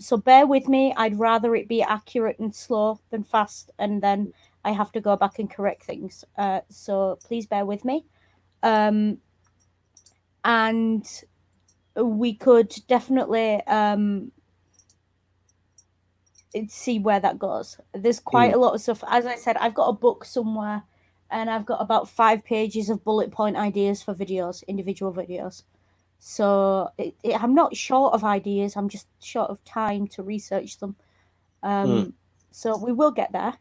So bear with me. I'd rather it be accurate and slow than fast, and then I have to go back and correct things. So please bear with me. And we could definitely see where that goes. There's quite a lot of stuff. As I said, I've got a book somewhere, and I've got about 5 pages of bullet point ideas for videos, individual videos. So I'm not short of ideas. I'm just short of time to research them. So we will get there.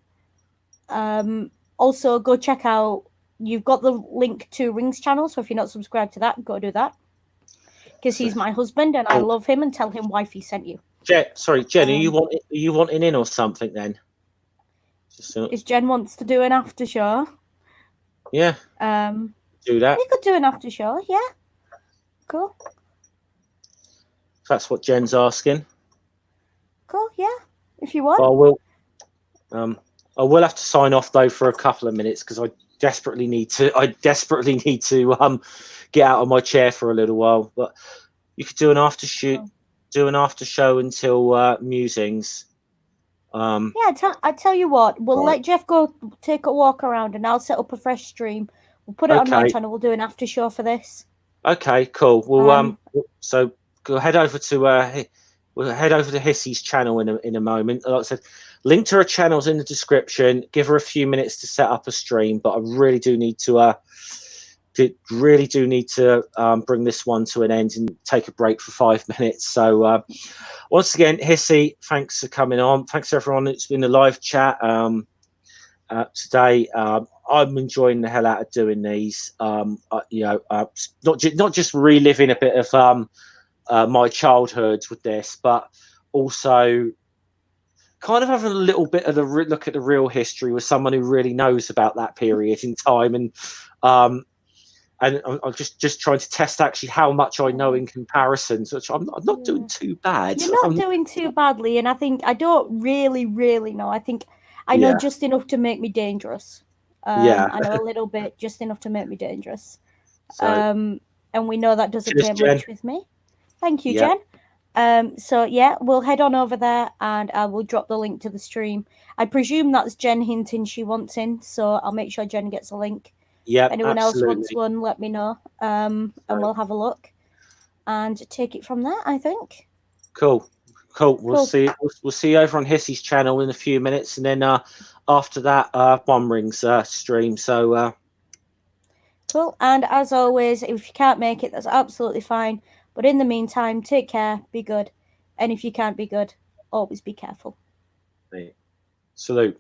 Also, go check out. You've got the link to Ring's channel, so if you're not subscribed to that, go do that. Because he's my husband, and I love him, and tell him wifey sent you. Jen, are you wanting in or something then? If Jen wants to do an after show, yeah, do that. We could do an after show, yeah. Cool. That's what Jen's asking. Cool, yeah. If you want. I will have to sign off though for a couple of minutes because I desperately need to get out of my chair for a little while. But you could do an after show until musings. I tell you what, we'll let Jeff go take a walk around, and I'll set up a fresh stream. We'll put it on my channel. We'll do an after show for this. Okay, cool. Well, so go head over to Hissy's channel in a moment. Like I said, link to her channel's in the description. Give her a few minutes to set up a stream, but I really do need to bring this one to an end and take a break for 5 minutes. So once again, Hissy, thanks for coming on. Thanks everyone that's been in the live chat today. I'm enjoying the hell out of doing these. Not just reliving a bit of my childhood with this, but also kind of having a little bit of the look at the real history with someone who really knows about that period in time, and I'm just trying to test actually how much I know in comparison. So I'm not doing too bad. You're not doing too badly, and I think I don't really know. I think I know just enough to make me dangerous. I know a little bit, just enough to make me dangerous. So, and we know that doesn't play much with me. Thank you, Jen. So yeah, we'll head on over there, and I will drop the link to the stream. I presume that's Jen hinting she wants in, so I'll make sure Jen gets a link. Yeah. Anyone else wants one, let me know. And we'll have a look and take it from there, I think. Cool. We'll see you over on Hissy's channel in a few minutes, and then after that, One Rings stream. So cool. And as always, if you can't make it, that's absolutely fine. But in the meantime, take care, be good, and if you can't be good, always be careful. Salute.